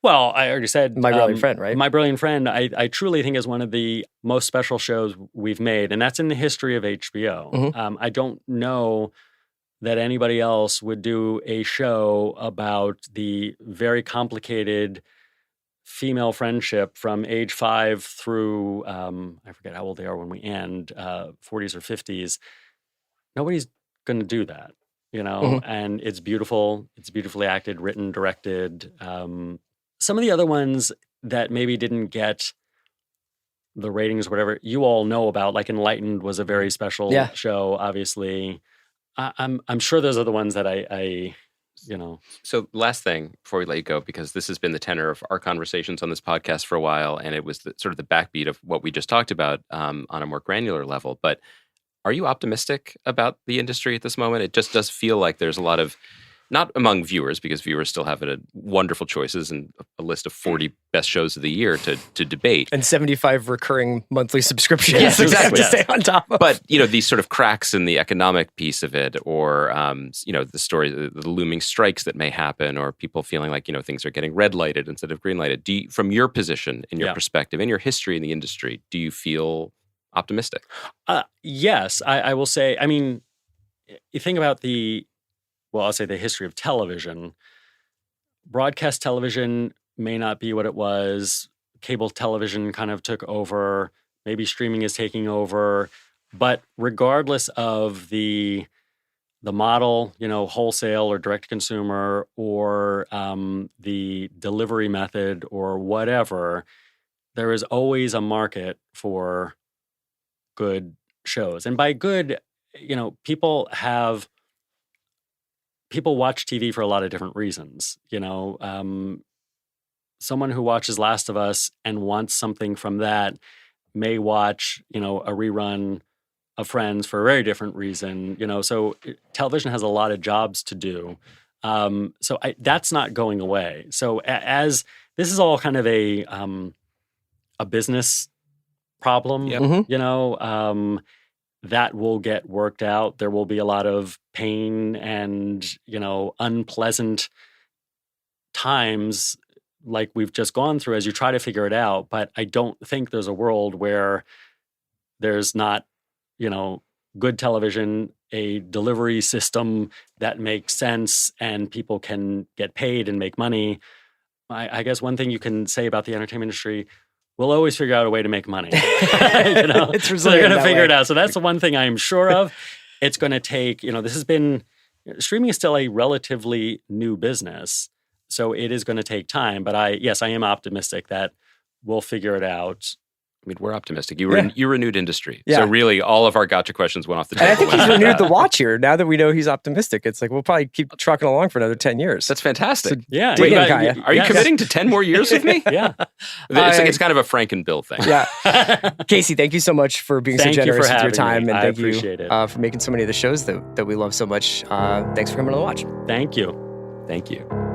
Well, I already said
My Brilliant Friend, right?
My Brilliant Friend, I truly think is one of the most special shows we've made, and that's in the history of HBO. I don't know that anybody else would do a show about the very complicated female friendship from age 5 through, I forget how old they are when we end, 40s or 50s, nobody's going to do that, and it's beautiful. It's beautifully acted, written, directed. Some of the other ones that maybe didn't get the ratings, whatever, you all know about, like Enlightened was a very special show, obviously. I'm sure those are the ones that I.
So last thing before we let you go, because this has been the tenor of our conversations on this podcast for a while, and it was sort of the backbeat of what we just talked about on a more granular level. But are you optimistic about the industry at this moment? It just does feel like there's a lot of, not among viewers, because viewers still have wonderful choices and a list of 40 best shows of the year to debate.
And 75 recurring monthly subscriptions.
Yes, exactly.
To stay on top of.
But, these sort of cracks in the economic piece of it, or, the story, the looming strikes that may happen, or people feeling like, things are getting red lighted instead of green lighted. From your position, in your perspective, in your history in the industry, do you feel optimistic?
Yes, I will say, you think about I'll say the history of television. Broadcast television may not be what it was. Cable television kind of took over. Maybe streaming is taking over. But regardless of the model, wholesale or direct consumer, or the delivery method or whatever, there is always a market for good shows. And by good, people watch TV for a lot of different reasons. Someone who watches Last of Us and wants something from that may watch, a rerun of Friends for a very different reason. So television has a lot of jobs to do. That's not going away. So as this is all kind of a business problem, that will get worked out. There will be a lot of pain and, unpleasant times like we've just gone through as you try to figure it out. But I don't think there's a world where there's not, good television, a delivery system that makes sense and people can get paid and make money. I guess one thing you can say about the entertainment industry, we'll always figure out a way to make money.
It's
so they're going to figure it out. So that's the one thing I'm sure of. It's going to take, this has been, streaming is still a relatively new business. So it is going to take time. But I am optimistic that we'll figure it out.
We're optimistic. You renewed industry. Yeah. So really, all of our gotcha questions went off the table.
And I think he's renewed the watch here. Now that we know he's optimistic, it's like we'll probably keep trucking along for another 10 years.
That's fantastic.
So, yeah.
Are you committing to 10 more years with me?
Yeah.
It's kind of a Frank and Bill thing.
Yeah. Casey, thank you so much for being so generous with your time.
Me.
And thank you
for
making so many of the shows that we love so much. Thanks for coming on The Watch.
Thank you.
Thank you.